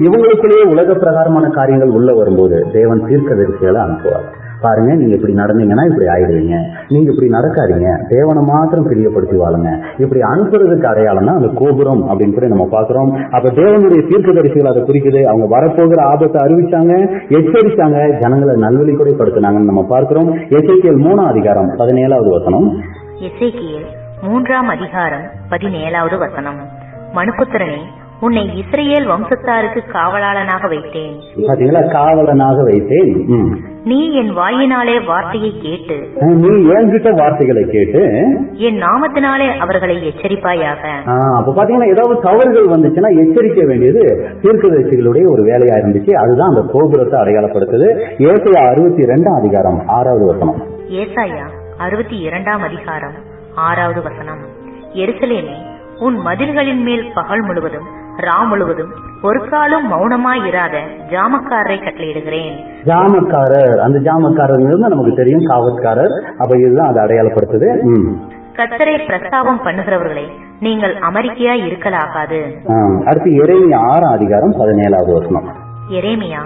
இவங்களுக்குள்ளேயே உலக பிரகாரமான காரியங்கள் உள்ள வரும்போது தேவன் தீர்க்கதரிசிகளை அனுப்புவார். பாருங்க, நீங்க இப்படி நடந்தீங்கன்னா இப்படி ஆயிடுவீங்க, நீங்க இப்படி நடக்காதீங்க, தேவனை மாத்திரம் பிரியப்படுத்தி வாழுங்க, இப்படி அனுப்புறதுக்கு அடையாளம் தான் அந்த கோபுரம் அப்படின்னு கூட நம்ம பாக்குறோம். அப்ப தேவனுடைய தீர்க்கதரிசிகள் அதை குறிக்குது. அவங்க வரப்போகிற ஆபத்தை அறிவிச்சாங்க, எச்சரிச்சாங்க, ஜனங்களை நல்வழி கூட படுத்தினாங்கன்னு நம்ம பார்க்கிறோம். எசேக்கியேல் 3ஆம் அதிகாரம் 17வது வசனம். எசேக்கியேல் 3ஆம் அதிகாரம் 17வது வசனம். மனுபுத்திரனே, உன்னை இஸ்ரேல் வம்சத்தாருக்கு காவலாளனாக வைத்தேன். பாத்தீங்களா? காவலனாக வைத்தேன். நீ என் வாயினாலே வார்த்தையை கேட்டு, நீ என்கிட்ட வார்த்தைகளை கேட்டு என் நாமத்தினாலே அவர்களை எச்சரிப்பாயாக. அப்ப பாத்தீங்கன்னா ஏதாவது தவறுகள் வந்துச்சுன்னா எச்சரிக்க வேண்டியது தீர்க்கதரிசிகளுடைய ஒரு வேலையா இருந்துச்சு. அதுதான் அந்த கோபுரத்தை அடையாளப்படுத்துது. ஏசாயா 62ஆம் அதிகாரம் 6வது வசனம். ஏசாயா 62ஆம் அதிகாரம் 6வது வசனம். எருசலேமே, உன் மதில்களின் மேல் பகல் முழுவதும் ரா முழுவதும் ஒரு காலம் மௌனமாயிராத ஜாமக்காரரை கட்டளையிடுகிறேன். ஜாமக்காரர், அந்த ஜாமக்காரர் நமக்கு தெரியும், காவற்காரர். அப்ப இதுதான் அதை அடையாளப்படுத்துது. கர்த்தரை பிரஸ்தாபம் பண்ணுகிறவர்களை நீங்கள் அமெரிக்கையா இருக்கலாகாது. அடுத்து எரேமியா 6ஆம் அதிகாரம் 17வது வசனம். எரேமியா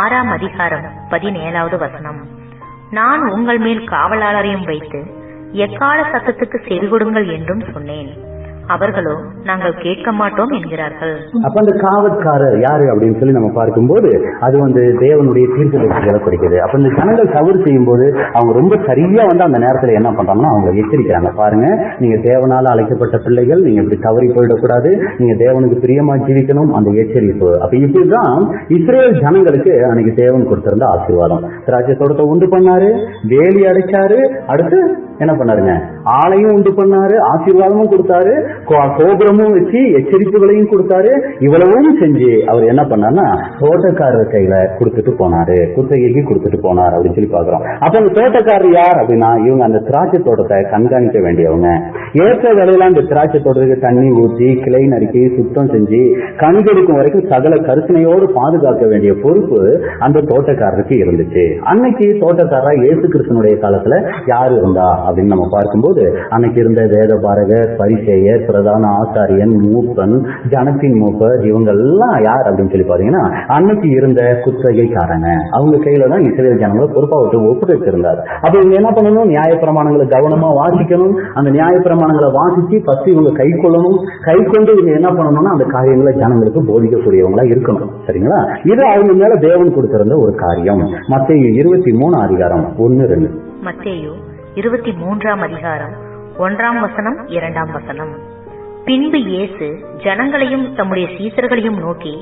6ஆம் அதிகாரம் 17வது வசனம். நான் உங்கள் மேல் காவலாளரையும் வைத்து எக்கால சத்தத்துக்கு செவி கொடுங்கள் என்றும் சொன்னேன், அவர்களோ நாங்கள் கேட்க மாட்டோம் என்கிறார்கள். அப்ப அந்த காவற்காரர் யாரு அப்படின்னு சொல்லி நம்ம பார்க்கும்போது அது தேவனுடைய தீர்க்கதரிசிகளை குறிக்குது. அப்ப இந்த ஜனங்கள் தவறு செய்யும் போது அவங்க ரொம்ப சரியா அந்த நேரத்துல என்ன பண்றாங்கன்னா அவங்க எச்சரிக்கிறாங்க. பாருங்க, நீங்க தேவனால அழைக்கப்பட்ட பிள்ளைகள், நீங்க இப்படி தவறி போயிடக்கூடாது, நீங்க தேவனுக்கு பிரியமா ஜீவிக்கணும், அந்த எச்சரிப்பு. அப்ப இப்படிதான் இஸ்ரேல் ஜனங்களுக்கு அன்னைக்கு தேவன் கொடுத்திருந்த ஆசீர்வாதம். திராட்சை தோட்டத்தை உண்டு பண்ணாரு, வேலி அடைச்சாரு, அடுத்து என்ன பண்ணாருங்க, ஆளையும் உண்டு பண்ணாரு, ஆசீர்வாதமும் கொடுத்தாரு, கோபுரமும் வச்சு எச்சரிப்புகளையும் கொடுத்தாரு. இவ்வளவும் செஞ்சு அவர் என்ன பண்ணாருன்னா தோட்டக்காரர் கையில கொடுத்துட்டு போனாரு, குத்தகைக்கு கொடுத்துட்டு போனார் அப்படின்னு சொல்லி பாக்குறோம். அப்ப அந்த தோட்டக்காரர் யார் அப்படின்னா, இவங்க அந்த திராட்சை தோட்டத்தை கண்காணிக்க வேண்டியவங்க. ஏற்ற வேலையில அந்த திராட்சை தோட்டத்துக்கு தண்ணி ஊற்றி கிளை நறுக்கி சுத்தம் செஞ்சு கனி கொடுக்கும் வரைக்கும் சகல கருத்தனையோடு பாதுகாக்க வேண்டிய பொறுப்பு அந்த தோட்டக்காரருக்கு இருந்துச்சு. அன்னைக்கு தோட்டக்காரர் இயேசு கிறிஸ்துனுடைய காலத்துல யாரு இருந்தா அப்படின்னு நம்ம பார்க்கும்போது, அன்னைக்கு இருந்த வேத பாரகர், பரிசேயர், பிரதான ஆசாரியன், மூப்பன், ஜனத்தின் மூப்பர், இவங்க எல்லாம் யார் அப்படின்னு சொல்லி பாத்தீங்கன்னா அன்னைக்கு இருந்த குத்தகைக்காரங்க. அவங்க கையில தான் இஸ்ரேல் ஜனங்களை பொறுப்பா விட்டு ஒப்புடைச்சிருந்தார். அப்ப இவங்க என்ன பண்ணணும், நியாயப்பிரமாணங்களை கவனமா வாசிக்கணும். அந்த நியாயப்பிரமாணங்களை வாசிச்சு ஃபர்ஸ்ட் இவங்க கை கொள்ளணும். கை கொண்டு இவங்க என்ன பண்ணணும்னா அந்த காரியங்களை ஜனங்களுக்கு போதிக்கக்கூடியவங்களா இருக்கணும். சரிங்களா? இது அவங்க மேல தேவன் கொடுத்திருந்த ஒரு காரியம். மத்தேயு 23:1-2. மத்தேயு 23:1 2. பின்பு இயேசு ஜனங்களையும் தம்முடைய சீசர்களையும் நோக்கி,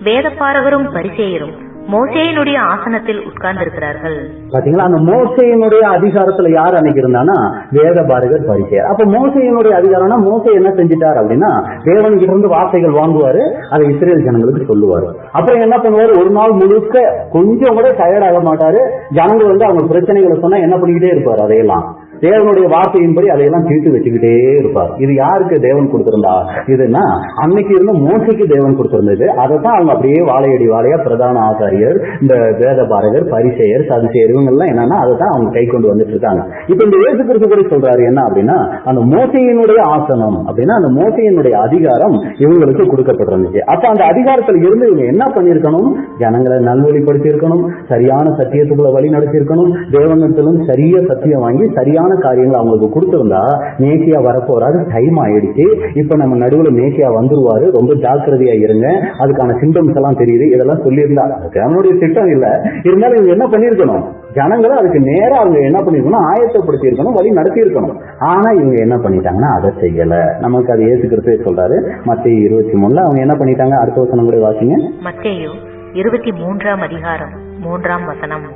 வேதபாரகரும் பரிசேயரும் மோசேயினுடைய ஆசனத்தில் உட்கார்ந்திருக்கிறார்கள். பாத்தீங்களா? அந்த மோசேயினுடைய அதிகாரத்துல யார் அன்னைக்கு இருந்தானா வேத பாரகர், பரிசேயர். அப்ப மோசேயினுடைய அதிகாரம்னா மோசே என்ன செஞ்சிட்டார் அப்படின்னா தேவனுக்கு இருந்து வார்த்தைகள் வாங்குவாரு, அதை இஸ்ரேல் ஜனங்களுக்கு சொல்லுவாரு. அப்புறம் என்ன பண்ணுவாரு, ஒரு நாள் முழுக்க கொஞ்சம் கூட டயர்ட் ஆக மாட்டாரு. ஜனங்கள் வந்து அவங்க பிரச்சனைகளை சொன்னா என்ன பண்ணிக்கிட்டே இருப்பாரு, அதையெல்லாம் தேவனுடைய வார்த்தையின்படி அதையெல்லாம் தீர்த்து வச்சுக்கிட்டே இருப்பார். இது யாருக்கு தேவன் கொடுத்திருந்தா? இதுன்னா அன்னைக்கு இருந்த மோசைக்கு தேவன் கொடுத்திருந்தது. அதை தான் அவங்க அப்படியே வாழையடி வாழையா பிரதான ஆசாரியர், இந்த வேத பாரகர், பரிசேயர், சதுசேயர் இவங்க எல்லாம் என்னன்னா அதை தான் அவங்க கை கொண்டு வந்துட்டு இருக்காங்க. இப்ப இந்த இயேசு கிறிஸ்து கூட சொல்றாரு என்ன அப்படின்னா, அந்த மோசையினுடைய ஆசனம் அப்படின்னா அந்த மோசையினுடைய அதிகாரம் இவங்களுக்கு கொடுக்கப்பட்டிருந்துச்சு. அப்ப அந்த அதிகாரத்துல இருந்து இவங்க என்ன பண்ணிருக்கணும், ஜனங்களை நல்வழிப்படுத்தி இருக்கணும், சரியான சத்தியத்துக்குள்ள வழி நடத்தி இருக்கணும், தேவனத்திலும் சரிய சத்தியம் வாங்கி சரியான காரியங்கள் அவங்களுக்கு கொடுத்திருந்தா மேசியா வரப்போறாரு, டைம் ஆயிடுச்சு, இப்ப நம்ம நடுவுல மேசியா வந்துருவாரு, ரொம்ப ஜாக்கிரதையா இருங்க, அதுக்கான சிம்டம்ஸ் எல்லாம் தெரியுது, இதெல்லாம் சொல்லியிருந்தா அவனுடைய திட்டம் இல்ல. இருந்தாலும் இவங்க என்ன பண்ணிருக்கணும், ஜனங்களை அதுக்கு நேரம் அவங்க என்ன பண்ணிருக்கணும், ஆயத்தப்படுத்தி இருக்கணும், வழி நடத்தி இருக்கணும். ஆனா இவங்க என்ன பண்ணிட்டாங்கன்னா அதை செய்யல. நமக்கு அது இயேசு கிறிஸ்துவே சொல்றாரு மத்தேயு 23 அவங்க என்ன பண்ணிட்டாங்க. அடுத்த வசனம் கூட வாசிங்க. மத்தேயு 23:3.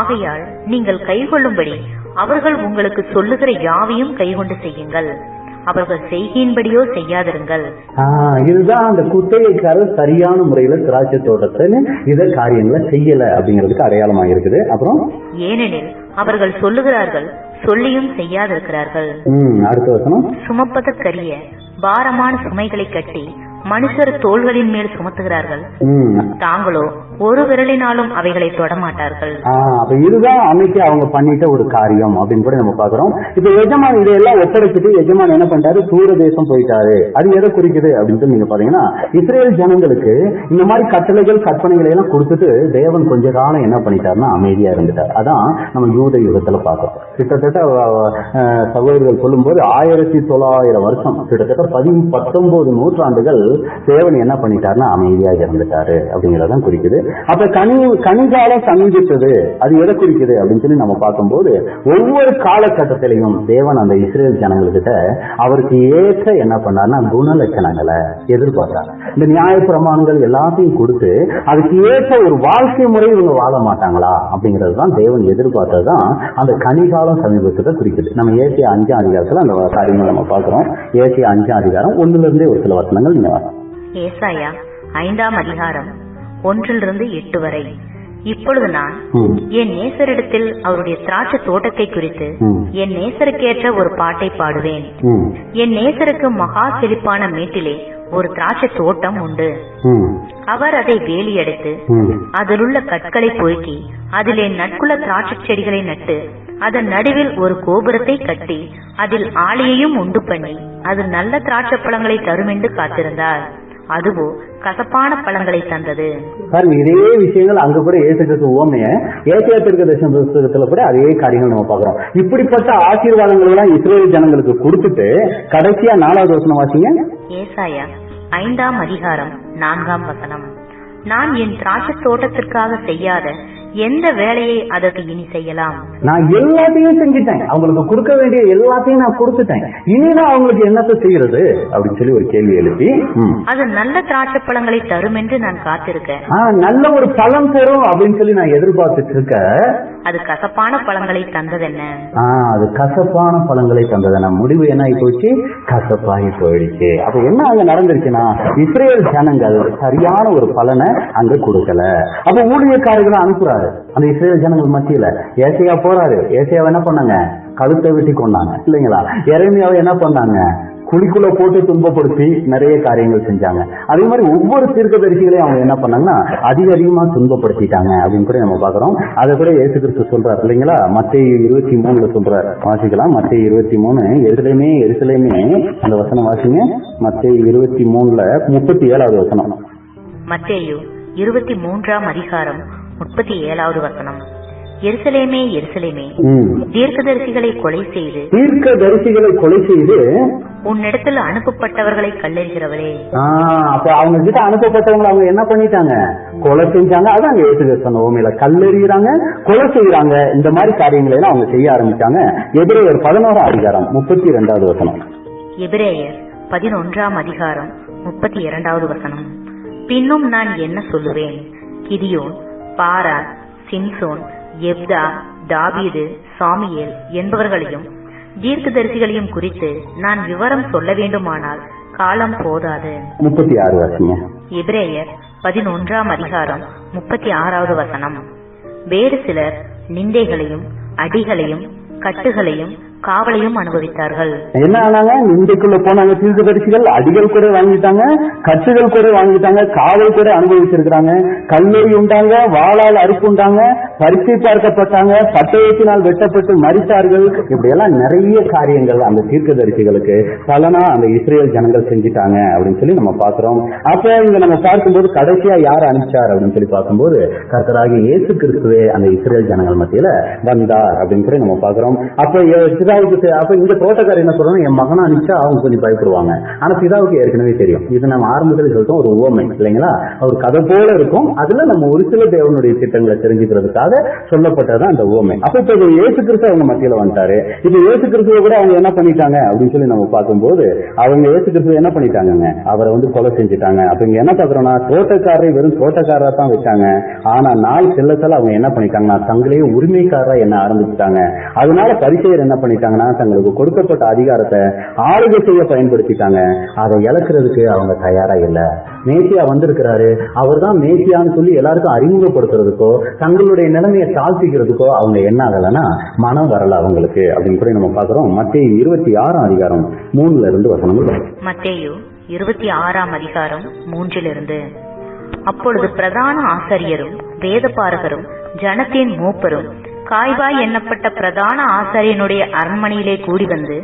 ஆகையால் நீங்கள் கைகொள்ளும்படி அவர்கள் உங்களுக்கு சொல்லுகிற யாவையும் கைகொண்டு செய்யுங்கள், அவர்கள் செய்கையின்படியோ செய்யாதிருங்கள். இதுதான் அந்த குத்தகைக்காரர் சரியான முறையில திராட்சை தோட்டத்தை இத காரியங்களை செய்யல அப்படிங்கிறதுக்கு அடையாளமா இருக்குது. அப்புறம் ஏனெனில் அவர்கள் சொல்லுகிறார்கள், சொல்லியும் செய்யாதிருக்கிறார்கள். அடுத்த வசனம். சுமப்பதற்கரிய பாரமான சுமைகளை கட்டி மனுஷர் தோள்களின் மேல் சுமத்துகிறார்கள், தாங்களோ ஒரு விரலினாலும் அவைகளை தொடமாட்டார்கள். இதுதான் அன்னைக்கு அவங்க பண்ணிட்ட ஒரு காரியம் அப்படின்னு கூட நம்ம பாக்குறோம். இப்ப எஜமான் இதையெல்லாம் ஒப்படைச்சிட்டு எஜமான் என்ன பண்ணிட்டாரு, தூர தேசம் போயிட்டாரு. அது எதை குறிக்குது அப்படின்னு நீங்க பாத்தீங்கன்னா இஸ்ரேல் ஜனங்களுக்கு இந்த மாதிரி கட்டளைகள் கற்பனைகளை எல்லாம் கொடுத்துட்டு தேவன் கொஞ்ச காலம் என்ன பண்ணிட்டாருன்னா அமைதியா இருந்துட்டார். அதான் நம்ம யூத யுகத்துல பாக்குறோம். கிட்டத்தட்ட சகோதரர்கள் சொல்லும் போது 1900 வருஷம், கிட்டத்தட்ட 19 நூற்றாண்டுகள் தேவன் என்ன பண்ணிட்டாருன்னா அமைதியாக இருந்துட்டாரு அப்படிங்கறதான் குறிக்குது. அப்ப கனிகாலம் சமீபித்தது அது எதை குறிக்குது அப்படின்னு சொல்லி நம்ம பார்க்கும்போது ஒவ்வொரு காலகட்டத்திலையும் தேவன் அந்த இஸ்ரேல் ஜனங்கள்கிட்ட அவருக்கு ஏற்ற என்ன பண்ணாருன்னா குணலட்சணங்களை எதிர்பார்த்தார். இந்த நியாயப்பிரமாணங்கள் எல்லாத்தையும் கொடுத்து அதுக்கு ஏற்ற ஒரு வாழ்க்கை முறை இவங்க வாழ மாட்டாங்களா அப்படிங்கிறது தான் தேவன் எதிர்பார்த்ததுதான் அந்த கனிகாலம் சமீபத்தை குறிக்குது. நம்ம ஏசியா 5ஆம் அதிகாரத்துல அந்த காரியங்கள் நம்ம பார்க்கிறோம். ஏசியா 5ஆம் அதிகாரம் 1-இருந்தே ஒரு சில வசனங்கள் நீங்க ஏசாயா 5ஆம் அதிகாரம் 1-8 வரை. இப்பொழுது நான் என் நேசரிடத்தில் அவருடைய திராட்சை தோட்டத்தை குறித்து என் நேசருக்கேற்ற ஒரு பாட்டை பாடுவேன். என் நேசருக்கு மகா செழிப்பான மேட்டிலே ஒரு திராட்சை தோட்டம் உண்டு. அவர் அதை வேலியடைத்து அதிலுள்ள கற்களை பொறுக்கி அதிலே நட்குள்ள திராட்சை செடிகளை நட்டு அதன் நடுவில் ஒரு கோபுரத்தை கட்டி அதில் ஆலையையும் உண்டு பண்ணி அது நல்ல திராட்சை பழங்களை தரும் என்று காத்திருந்தார். அதுவோ கசப்பான பழங்களை தந்தது. இதே விஷயங்கள் அங்க கூட ஏசுகிறது உவமைய ஏசியா தீர்க்கதரிசன புத்தகத்துல கூட அதே காரியங்கள் நம்ம பாக்குறோம். இப்படிப்பட்ட ஆசீர்வாதங்கள் எல்லாம் இஸ்ரேல் ஜனங்களுக்கு கொடுத்துட்டு கடைசியா 4வது வசனம் வாசிங்க. ஏசாயா 5ஆம் அதிகாரம் 4ஆம் வசனம். நான் என் திராட்சை தோட்டத்திற்காக செய்யாத எந்த வேலையை அதற்கு இனி செய்யலாம்? நான் எல்லாத்தையும் செஞ்சுட்டேன், அவங்களுக்கு கொடுக்க வேண்டிய எல்லாத்தையும் நான் கொடுத்துட்டேன், இனிதான் அவங்களுக்கு என்னத்தை செய்யறது அப்படின்னு சொல்லி ஒரு கேள்வி எழுப்பி, அது நல்ல திராட்சை பழங்களை தரும் என்று நான் காத்திருக்கேன். நல்ல ஒரு பழம் தரும் அப்படின்னு சொல்லி நான் எதிர்பார்த்துட்டு இருக்க, அது கசப்பான பழங்களை தந்ததென்ன? அது கசப்பான பழங்களை தந்ததென்ன? முடிவு என்ன ஆகி போச்சு? கசப்பாகி போயிடுச்சு. அப்ப என்ன அங்க நடந்துருச்சுன்னா, இஸ்ரேல் ஜனங்கள் சரியான ஒரு பலனை அங்க கொடுக்கல. அப்ப ஊழியக்காரர்களை அனுப்புறாரு அந்த இஸ்ரேல் ஜனங்கள் மத்தியில. ஏசையா போறாரு, ஏசையாவை என்ன பண்ணாங்க? கழுத்தை வெட்டி கொண்டாங்க இல்லைங்களா? எரேமியாவை என்ன பண்ணாங்க? குழிக்குள்ள போட்டு துன்பப்படுத்தி நிறைய காரியங்கள் செஞ்சாங்க. அதே மாதிரி ஒவ்வொரு தீர்க்கதரிசிகளையும் அவங்க என்ன பண்ணாங்கன்னா அதிகமா துன்பப்படுத்திட்டாங்க அப்படின்னு கூட நம்ம பாக்குறோம். அதை கூட இயேசு கிறிஸ்து சொல்றாரு இல்லைங்களா? மத்தேயு 23 சொல்றாரு, வாசிக்கலாம். மத்தேயு 23, எருசலேமே அந்த வசனம் வாசிங்க. மத்தேயு 23 37வது வசனம். மத்தேயு 23ஆம் அதிகாரம் 37வது வசனம். எருசலேமே எருசலேமே, தீர்க்கதரிசிகளை கொலை செய்து உன்னிடத்தில் அனுப்பப்பட்டவர்களை கல்லெறிகிறவரே. அப்ப அவங்க கிட்ட அனுப்பப்பட்டவங்களை அவங்க என்ன பண்ணிட்டாங்க? கொலை செஞ்சாங்க. அதான் சொன்ன ஓமையில கல்லெறிகிறாங்க, கொலை செய்யறாங்க. இந்த மாதிரி காரியங்களை எல்லாம் அவங்க செய்ய ஆரம்பிச்சாங்க. எபிரேயர் 11ஆம் அதிகாரம் 32வது வசனம். எபிரேயர் 11ஆம் அதிகாரம் 32வது வசனம். பின்னும் நான் என்ன சொல்லுவேன்? கிதியோன், பாரா, சிம்சோன், எப்தா, தாவீது, சாமுவேல் என்பவர்களையும் தீர்க்கதரிசிகளையும் குறித்து நான் விவரம் சொல்ல வேண்டுமானால் காலம் போதாது. 36 வருஷம். எபிரேயர் 11ஆம் அதிகாரம் 36வது வசனம். வேறு சிலர் நிந்தைகளையும் அடிகளையும் கட்டுகளையும் காவலையும் அனுபவித்தார்கள். என்ன ஆனாங்க? நிந்தைக்குள்ள போனாங்க தீர்க்கதரிசிகள், அடிகள் கூட வாங்கிட்டாங்க, கட்டுகள் கூட வாங்கிட்டாங்க, காவல் கூட அனுபவிச்சிருக்கிறாங்க, கல்லூரி உண்டாங்க, வாளால் அறுப்பு உண்டாங்க, பரிசை பார்க்கப்பட்டாங்க, பட்டயத்தினால் வெட்டப்பட்டு மரித்தார்கள். இப்படி எல்லாம் நிறைய காரியங்கள் அந்த தீர்க்கதரிசிகளுக்கு பலனா அந்த இஸ்ரேல் ஜனங்கள் செஞ்சுட்டாங்க அப்படின்னு சொல்லி நம்ம பாக்குறோம். அப்ப இங்க நம்ம பார்க்கும்போது கடைசியா யார் அனுப்பிச்சார் அப்படின்னு சொல்லி பார்க்கும்போது கர்த்தராகிய இயேசு கிறிஸ்துவே அந்த இஸ்ரேல் ஜனங்கள் மத்தியில வந்தார் அப்படின்னு சொல்லி நம்ம பாக்குறோம். அப்ப அப்ப இந்த தோட்டக்காரர் என்ன சொல்றாங்க? என் மகனை அனுப்பிச்சா அவங்க கொஞ்சம் பயப்படுவாங்க. ஆனா பிதாவுக்கு ஏற்கனவே தெரியும். இது நம்ம ஆரம்பத்தில் சொல்லிட்டோம், ஒரு உவமை இல்லைங்களா? ஒரு கதை போல இருக்கும். அதுல நம்ம ஒரு சில தேவனுடைய திட்டங்களை தெரிஞ்சுக்கிறதுக்காக சொல்லப்பட்டதான் அந்த உவமை. அப்ப இப்ப இயேசு கிறிஸ்து அவங்க மத்தியில வந்துட்டாரு. இப்ப இயேசு கிறிஸ்துவ கூட அவங்க என்ன பண்ணிட்டாங்க அப்படின்னு சொல்லி நம்ம பார்க்கும்போது அவங்க இயேசு கிறிஸ்துவ என்ன பண்ணிட்டாங்க? அவரை கொலை செஞ்சுட்டாங்க. அப்ப இங்க என்ன பாக்குறோம்னா, தோட்டக்காரரை வெறும் தோட்டக்காரரா தான் வச்சாங்க. ஆனா நாள் செல்ல அவங்க என்ன பண்ணிட்டாங்கன்னா தங்களே உரிமைக்காரரா என்ன ஆரம்பிச்சுட்டாங்க. அதனால பரிசேயர் என்ன பண்ணிட்டாங்கன்னா தங்களுக்கு கொடுக்கப்பட்ட அதிகாரத்தை ஆளுகை செய்ய பயன்படுத்திட்டாங்க. அதை இழக்கிறதுக்கு அவங்க தயாரா இல்ல. மேசியா வந்திருக்கிறாரு, அவர் தான் மேசியான்னு சொல்லி எல்லாருக்கும் அறிமுகப்படுத்துறதுக்கோ தங்களுடைய நிலைமையை தாழ்த்திக்கிறதுக்கோ அவங்க என்ன ஆகலன்னா மனம் வரல அவங்களுக்கு அப்படின்னு கூட நம்ம பாக்குறோம். மத்தேயு 26ஆம் அதிகாரம் 3 வசனங்கள். மத்தேயு 26ஆம் அதிகாரம் 3. அப்பொழுது பிரதான ஆசாரியரும் வேதபாரகரும் ஜனத்தின் மூப்பரும் காய்வாய் எண்ணப்பட்ட பிரதான ஆசாரியனுடைய அரண்மனையிலே கூடி வந்து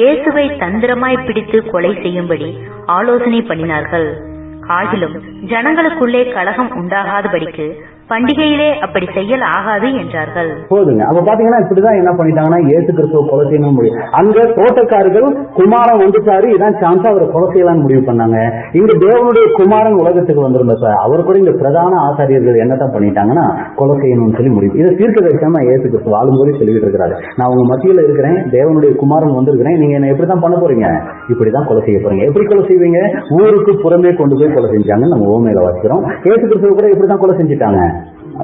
இயேசுவை தந்திரமாய் பிடித்து கொலை செய்யும்படி ஆலோசனை பண்ணினார்கள். ஆகிலும் ஜனங்களுக்குள்ளே கலகம் உண்டாகாதபடிக்கு பண்டிகையிலே அப்படி செய்யல் ஆகாது என்றார்கள். போதுங்க. அப்ப பாத்தீங்கன்னா இப்படிதான் என்ன பண்ணிட்டாங்கன்னா இயேசு கிறிஸ்துவ கொலை செய்யணும் முடியும். அங்க தோட்டக்காரர்கள் குமாரன் வந்துட்டாரு, இதான் சான்ஸ் அவரை கொலை செய்யலாம்னு முடிவு பண்ணாங்க. இங்க தேவனுடைய குமாரன் உலகத்துக்கு வந்திருந்தப்ப அவர் கூட இந்த பிரதான ஆசாரியர்கள் என்னதான் பண்ணிட்டாங்கன்னா கொலை செய்யணும்னு சொல்லி முடிவு. இதை தீர்க்க தரிசனமா இயேசு கிறிஸ்து வாழும்போதே சொல்லிட்டு இருக்கிறாரு. நான் உங்க மத்தியில இருக்கிறேன், தேவனுடைய குமாரன் வந்திருக்கிறேன், நீங்க என்ன எப்படிதான் பண்ண போறீங்க? இப்படிதான் கொலை செய்ய போறீங்க. எப்படி கொலை செய்வீங்க? ஊருக்கு புறமே கொண்டு போய் கொலை செஞ்சாங்கன்னு நம்ம ஓமையில வாசிக்கிறோம். இயேசு கிறிஸ்துவ கூட இப்படிதான் கொலை செஞ்சுட்டாங்க,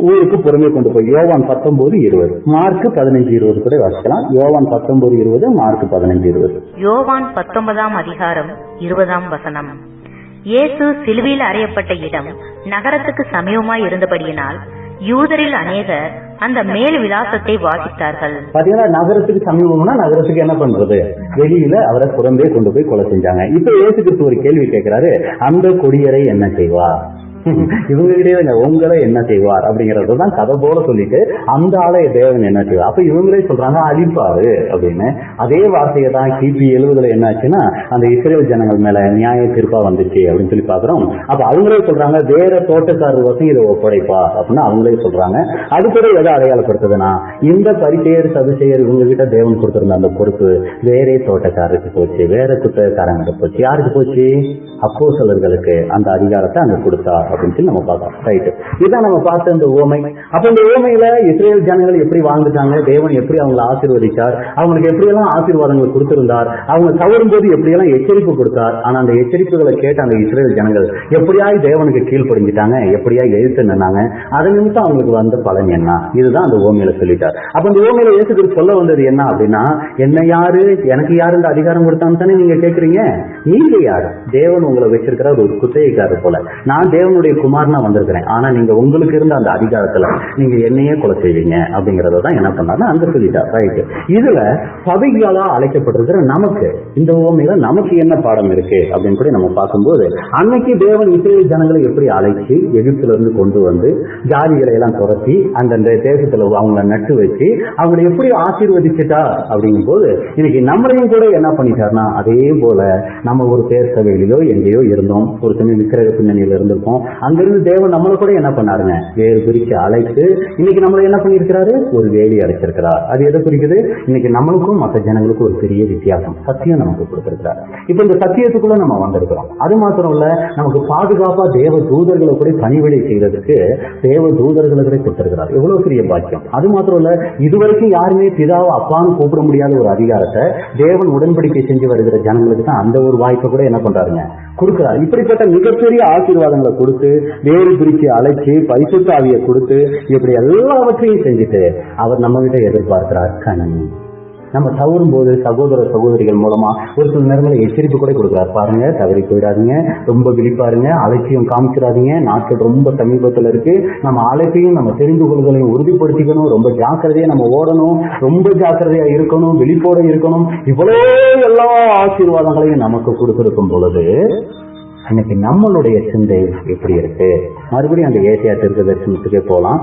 ஊருக்கு புறமே கொண்டு போய். யோவான் 19:20, மார்க் 15:20 கூட வாசிக்கலாம். யோவான் 19:20, மார்க் 15:20. யோவான் 19ஆம் அதிகாரம் 20ஆம் வசனம். இயேசு சிலுவையில் அறையப்பட்ட இடம் நகரத்துக்கு சமீபமாய் இருந்தபடியினால் யூதரில் அநேகர் அந்த மேல் விலாசத்தை வாசித்தார்கள். பாத்தீங்கன்னா நகரத்துக்கு சமீபம்னா நகரத்துக்கு என்ன பண்றது? வெளியில அவரை புறம்பே கொண்டு போய் கொலை செஞ்சாங்க. இப்ப இயேசு கிறிஸ்து ஒரு கேள்வி கேட்கிறாரு, அந்த கொடியரை என்ன செய்வார்? இவங்க கிடையாது, உங்களை என்ன செய்வார் அப்படிங்கறதுதான் கதை போல சொல்லிட்டு அந்த ஆலய தேவன் என்ன செய்வார். அப்ப இவங்களே சொல்றாங்க அழிப்பாரு அப்படின்னு. அதே வார்த்தையை தான் கிபி 70 என்னாச்சுன்னா அந்த இஸ்ரேல் ஜனங்கள் மேல நியாய தீர்ப்பா வந்துச்சு அப்படின்னு சொல்லி பாக்குறோம். அப்ப அவங்களே சொல்றாங்க வேற தோட்டக்காரர் வசம் இதை ஒப்படைப்பா அப்படின்னு அவங்களே சொல்றாங்க. அது கூட எதை அடையாளப்படுத்துதுன்னா இந்த பரிசேயர் சதுசேயர் இவங்க கிட்ட தேவன் கொடுத்திருந்த அந்த பொறுப்பு வேற தோட்டக்காரருக்கு போச்சு, வேற குத்தகாரங்கிட்ட போச்சு. யாருக்கு போச்சு? அப்போஸ்தலர்களுக்கு அந்த அதிகாரத்தை அங்க கொடுத்தா. அப்படின்னு சொல்லி நம்ம பார்த்தோம். ரைட்டு, இதுதான் நம்ம பார்த்த இந்த உவமை. அப்ப இந்த உவமையில இஸ்ரேல் ஜனங்கள் எப்படி வாழ்ந்துட்டாங்க, தேவன் எப்படி அவங்களை ஆசீர்வதிச்சார், அவங்களுக்கு எப்படியெல்லாம் ஆசீர்வாதங்கள் கொடுத்திருந்தார், அவங்க தவறும் போது எப்படியெல்லாம் எச்சரிப்பு கொடுத்தார். ஆனா அந்த எச்சரிப்புகளை கேட்ட அந்த இஸ்ரேல் ஜனங்கள் எப்படியாய் தேவனுக்கு கீழ்ப்படிஞ்சிட்டாங்க, எப்படியாய் எழுத்து நின்னாங்க, அதன் நிமித்தம் அவங்களுக்கு வந்த பலன் என்ன, இதுதான் அந்த ஓமையில சொல்லிட்டார். அப்ப இந்த ஓமையில இயேசு கிறிஸ்து சொல்ல வந்தது என்ன அப்படின்னா, என்ன யாரு, எனக்கு யாரு இந்த அதிகாரம் கொடுத்தான்னு தானே நீங்க கேக்குறீங்க. நீங்க யாரு? தேவன் உங்களை வச்சிருக்கிற ஒரு குத்தகைக்காரர் போல. நான் தேவனுடைய குமாரனா வந்திருக்கிறேன். ஆனா நீங்க உங்களுக்கு இருந்த அந்த அதிகாரத்துல நீங்க என்னையே கொலை செய்வீங்க அப்படிங்கறதான் என்ன பண்ணாருன்னா அங்க சொல்லிட்டார். ரைட், இதுல சபைகளா அழைக்கப்பட்டிருக்கிற நமக்கு இந்த ஓமையில நமக்கு என்ன பாடம் இருக்கு அப்படின்னு கூட நம்ம பார்க்கும்போது, அன்னைக்கு தேவன் இஸ்ரேல் ஜனங்களை எப்படி அழைச்சி எகிப்துல இருந்து கொண்டு வந்து ஜாதிகளை எல்லாம் துரத்தி அந்தந்த தேசத்துல அவங்கள நட்டு வச்சு அவங்களை எப்படி ஆசீர்வதிச்சுட்டா அப்படிங்கும் போது, இன்னைக்கு நம்மளையும் கூட என்ன பண்ணிட்டாருன்னா அதே போல நம்ம ஒரு பேர் சபையிலயோ எங்கேயோ இருந்தோம், ஒரு சமயம் விக்கிரக பின்னணியில இருந்திருக்கோம், அங்கிருந்து தேவன் நம்மளை கூட என்ன பண்ணாருங்க வேறு பிரிச்சு அழைத்து இன்னைக்கு நம்மளை என்ன பண்ணிருக்கிறாரு, ஒரு வேலி அடைச்சிருக்கிறார். அது எதை குறிக்குது? இன்னைக்கு நம்மளுக்கும் மற்ற ஜனங்களுக்கும் ஒரு பெரிய வித்தியாசம், சத்தியம் நமக்கு கொடுத்திருக்கிறார். இப்ப இந்த சத்தியத்துக்குள்ள நம்ம வந்திருக்கிறோம். அது மாத்திரம் இல்ல, நமக்கு பாதுகாப்பா தேவ தூதர்களை கூட பணிவிடை செய்யறதுக்கு தேவ தூதர்களை கூட கொடுத்திருக்கிறார். எவ்வளவு பெரிய பாக்கியம். அது மாத்திரம் இல்ல, இதுவரைக்கும் யாருமே பிதாவை அப்பான்னு கூப்பிட முடியாத ஒரு அதிகாரத்தை தேவன் உடன்படிக்கை செஞ்சு வருகிற ஜனங்களுக்கு தான் அந்த ஒரு வாய்ப்பை கூட என்ன பண்றாருங்க கொடுக்கிறார். இப்படிப்பட்ட மிகப்பெரிய ஆசீர்வாதங்களை கொடுத்து வேறு பிரிச்சு அழைச்சி பரிசுத்த ஆவியை கொடுத்து இப்படி எல்லாவற்றையும் செஞ்சுட்டு அவர் நம்ம கிட்ட எதிர்பார்க்கிறார் கனி. நம்ம தவறும் போது சகோதர சகோதரிகள் மூலமா ஒரு சில நேரங்களில் எச்சரிப்பு கூட கொடுக்குறாரு. பாருங்க, தவறி போயிடாதீங்க, ரொம்ப விழிப்பாருங்க, அலட்சியம் காமிச்சிடாதீங்க, நாட்கள் ரொம்ப சமீபத்தில் இருக்கு, நம்ம அழைப்பையும் நம்ம தெரிந்து கொள்வதையும் உறுதிப்படுத்திக்கணும், ரொம்ப ஜாக்கிரதையா நம்ம ஓடணும், ரொம்ப ஜாக்கிரதையா இருக்கணும், விழிப்போட இருக்கணும். இவ்வளோ எல்லா ஆசீர்வாதங்களையும் நமக்கு கொடுத்திருக்கும் பொழுது இன்னைக்கு நம்மளுடைய சிந்தை எப்படி இருக்கு? மறுபடியும் அந்த ஏசியா தீர்க்க தரிசனத்துக்கே போலாம்.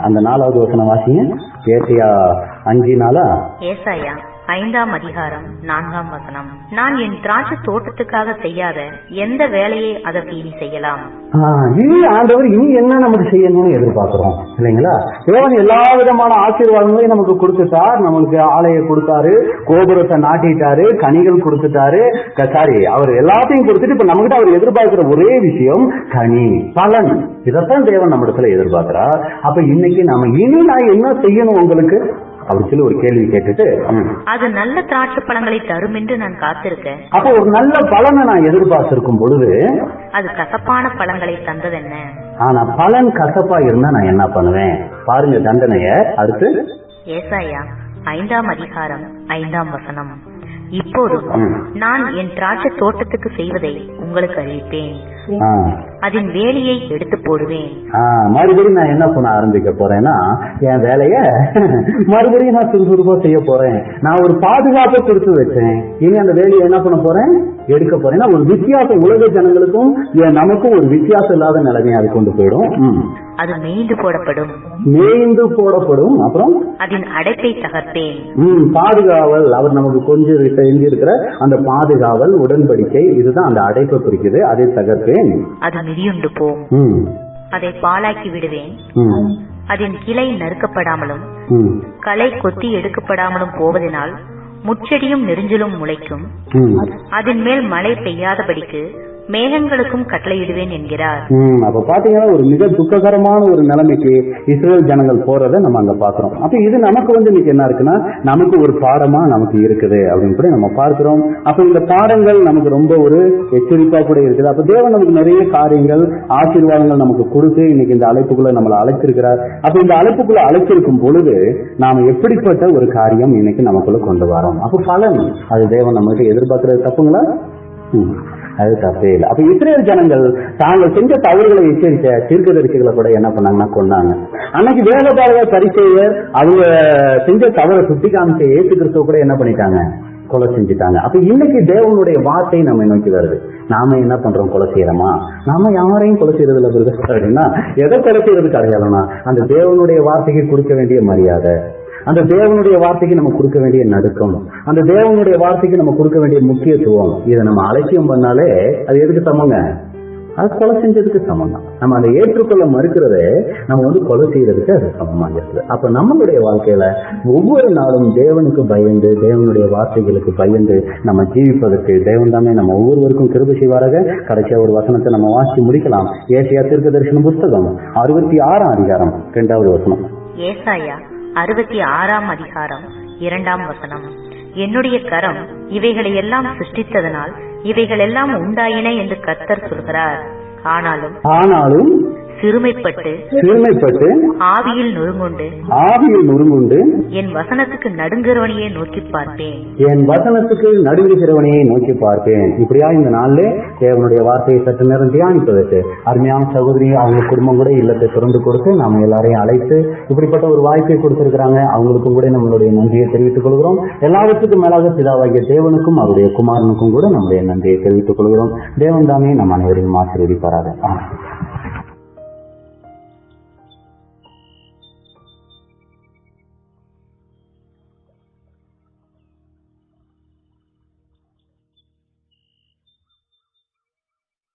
அந்த 4வது வசனம் வாசிங்க. ஏசியா 5:4. ஏசாயா 5ஆம் அதிகாரம் 4ஆம் வசனம். நான் என் திராட்சை தோட்டத்துக்காக செய்யாத எந்த வேலையை அதற்கு இனி செய்யலாம்? இனி ஆண்டவர் இனி என்ன நமக்கு செய்யணும்னு எதிர்பார்க்கிறோம் இல்லைங்களா? தேவன் எல்லா விதமான ஆசீர்வாதங்களையும் நமக்கு கொடுத்துட்டார். நமக்கு ஆலய கொடுத்தாரு, கோபுரத்தை நாட்டிட்டாரு, கனிகள் கொடுத்துட்டாரு. அவர் எல்லாத்தையும் கொடுத்துட்டு இப்ப நம்மகிட்ட அவர் எதிர்பார்க்கிற ஒரே விஷயம் கனி, பலன். இதைத்தான் தேவன் நம்ம இடத்துல எதிர்பார்க்கிறார். அப்ப இன்னைக்கு நாம இனி நான் என்ன செய்யணும் உங்களுக்கு அப்படி சொல்லி ஒரு கேள்வி கேட்டுட்டு, அது நல்ல திராட்சை பழங்களை தரும் என்று நான் காத்திருக்கேன். அப்ப ஒரு நல்ல பலனை நான் எதிர்பார்த்திருக்கும் பொழுது அது கசப்பான பழங்களை தந்ததென்ன? ஆனா பலன் கசப்பா இருந்தா நான் என்ன பண்ணுவேன்? பாருங்க தண்டனைய. அடுத்து ஏசாயா 5ஆம் அதிகாரம் 5ஆம் வசனம். இப்போதும் நான் என் திராட்சை தோட்டத்துக்கு செய்வதை உங்களுக்கு அறிவிப்பேன், அதன் வேலையை எடுத்து போடுவேன். மறுபடியும் நான் என்ன பண்ண ஆரம்பிக்க போறேன்னா, என் வேலைய மறுபடியும் நான் சுறுசுறுப்பா செய்ய போறேன். நான் ஒரு பாதுகாப்பை கொடுத்து வச்சேன், இனி அந்த வேலையை என்ன பண்ண போறேன், எடுக்க போறேன். ஒரு வித்தியாசம் உலக ஜனங்களுக்கும் நமக்கும் ஒரு வித்தியாசம் இல்லாத நிலைமையை அது கொண்டு போயிடும். அது மேய்ந்து போடப்படும், மேய்ந்து போடப்படும். அப்புறம் அதன் அடைப்பை தகர்ப்பேன். பாதுகாவல், அவர் நமக்கு கொஞ்சம் செஞ்சிருக்கிற அந்த பாதுகாவல் உடன்படிக்கை, இதுதான் அந்த அடைப்பை குறிக்குது. அதை தகர்ப்பேன். அது மிதியுண்டு போம், அதை பாழாக்கி விடுவேன். அதன் கிளை நறுக்கப்படாமலும் களை கொத்தி எடுக்கப்படாமலும் போவதனால் முச்செடியும் நெரிஞ்சலும் முளைக்கும். அதன் மேல் மழை பெய்யாதபடிக்கு மேகங்களுக்கும் கட்டளையிடுவேன் என்கிறார். அப்ப பாத்தீங்கன்னா ஒரு மிக துக்ககரமான ஒரு நிலைமைக்கு இஸ்ரேல் ஜனங்கள் போறதை நம்ம அங்க பாக்குறோம். அப்ப இது நமக்கு இன்னைக்கு என்ன இருக்குன்னா, நமக்கு ஒரு பாடமா நமக்கு இருக்குது அப்படின்னு கூட நம்ம பார்க்கிறோம். அப்ப இந்த பாடங்கள் நமக்கு ரொம்ப ஒரு எச்சரிப்பா கூட இருக்குது. அப்ப தேவன் நமக்கு நிறைய காரியங்கள் ஆசீர்வாதங்கள் நமக்கு கொடுத்து இன்னைக்கு இந்த அழைப்புக்குள்ள நம்மளை அழைச்சிருக்கிறார். அப்ப இந்த அழைப்புக்குள்ள அழைச்சிருக்கும் பொழுது நாம எப்படிப்பட்ட ஒரு காரியம் இன்னைக்கு நமக்குள்ள கொண்டு வரோம்? அப்ப பலன் அது தேவன் நம்மகிட்ட எதிர்பார்க்கறது தப்புங்களா? அது தப்பே இல்லை. அப்ப இஸ்ரேல் ஜனங்கள் தாங்கள் செஞ்ச தவறுகளை எச்சரித்த தீர்க்கதரிசிகளை கூட என்ன பண்ணாங்கன்னா கொண்டாங்க. அன்னைக்கு வேதபாரக பரிசேயர் அவங்க செஞ்ச தவறை சுட்டி காமிச்ச இயேசு கிறிஸ்துவ கூட என்ன பண்ணிட்டாங்க, கொலை செஞ்சுட்டாங்க. அப்ப இன்னைக்கு தேவனுடைய வார்த்தை நம்ம நோக்கி வருது. நாம என்ன பண்றோம், கொலை செய்யறோமா? நாம யாரையும் கொலை செய்யறது இல்லை அப்படின்னா, எதை கொலை செய்யறதுக்கு அடையாளம்னா அந்த தேவனுடைய வார்த்தைக்கு கொடுக்க வேண்டிய மரியாதை, அந்த தேவனுடைய வார்த்தைக்கு நம்ம கொடுக்க வேண்டிய நடுக்கம், அந்த தேவனுடைய வார்த்தைக்கு நம்ம கொடுக்க வேண்டிய முக்கியத்துவம், இதை நம்ம அலட்சியம் பண்ணாலே அது எதுக்கு சமங்க? அது கொலை செஞ்சதுக்கு சமம் தான். நம்ம அதை ஏற்றுக்கொள்ள மறுக்கிறதே நம்ம கொலை செய்யறதுக்கு அது சமமாக இருக்குது. அப்ப நம்மளுடைய வாழ்க்கையில ஒவ்வொரு நாளும் தேவனுக்கு பயந்து, தேவனுடைய வார்த்தைகளுக்கு பயந்து நம்ம ஜீவிப்பதற்கு தேவன் தானே நம்ம ஒவ்வொருவருக்கும் கிருபை செய்வாராக. கடைசியா ஒரு வசனத்தை நம்ம வாசித்து முடிக்கலாம். ஏசாயா தீர்க்கதரிசன புஸ்தகம் 66ஆம் அதிகாரம் 2வது வசனம். ஏசாயா 66ஆம் அதிகாரம் 2ஆம் வசனம். என்னுடைய கரம் இவைகளை எல்லாம் சிருஷ்டித்ததனால் இவைகள் எல்லாம் உண்டாயின என்று கர்த்தர் சொல்கிறார். ஆனாலும் சிறுமைப்பட்டு ஆவியில் நொறுங்குண்டு என் வசனத்துக்கு நடுங்குகிறவனையே நோக்கி பார்ப்பேன். இப்படியா இந்த நாளிலே தேவனுடைய வார்த்தையை சற்று நேரம் தியானிப்பதற்கு அருமையான சகோதரி அவங்க குடும்பம் கூட இல்லத்தை திறந்து கொடுத்து நாம எல்லாரையும் அழைத்து இப்படிப்பட்ட ஒரு வாய்ப்பை கொடுத்திருக்கிறாங்க. அவங்களுக்கும் கூட நம்மளுடைய நன்றியை தெரிவித்துக் கொள்கிறோம். எல்லாவற்றுக்கும் மேலாக பிதாவாகிய தேவனுக்கும் அவருடைய குமாரனுக்கும் கூட நம்முடைய நன்றியை தெரிவித்துக் கொள்கிறோம். தேவன் தானே நம் அனைவரையும் ஆசீர்வதிப்பாராக.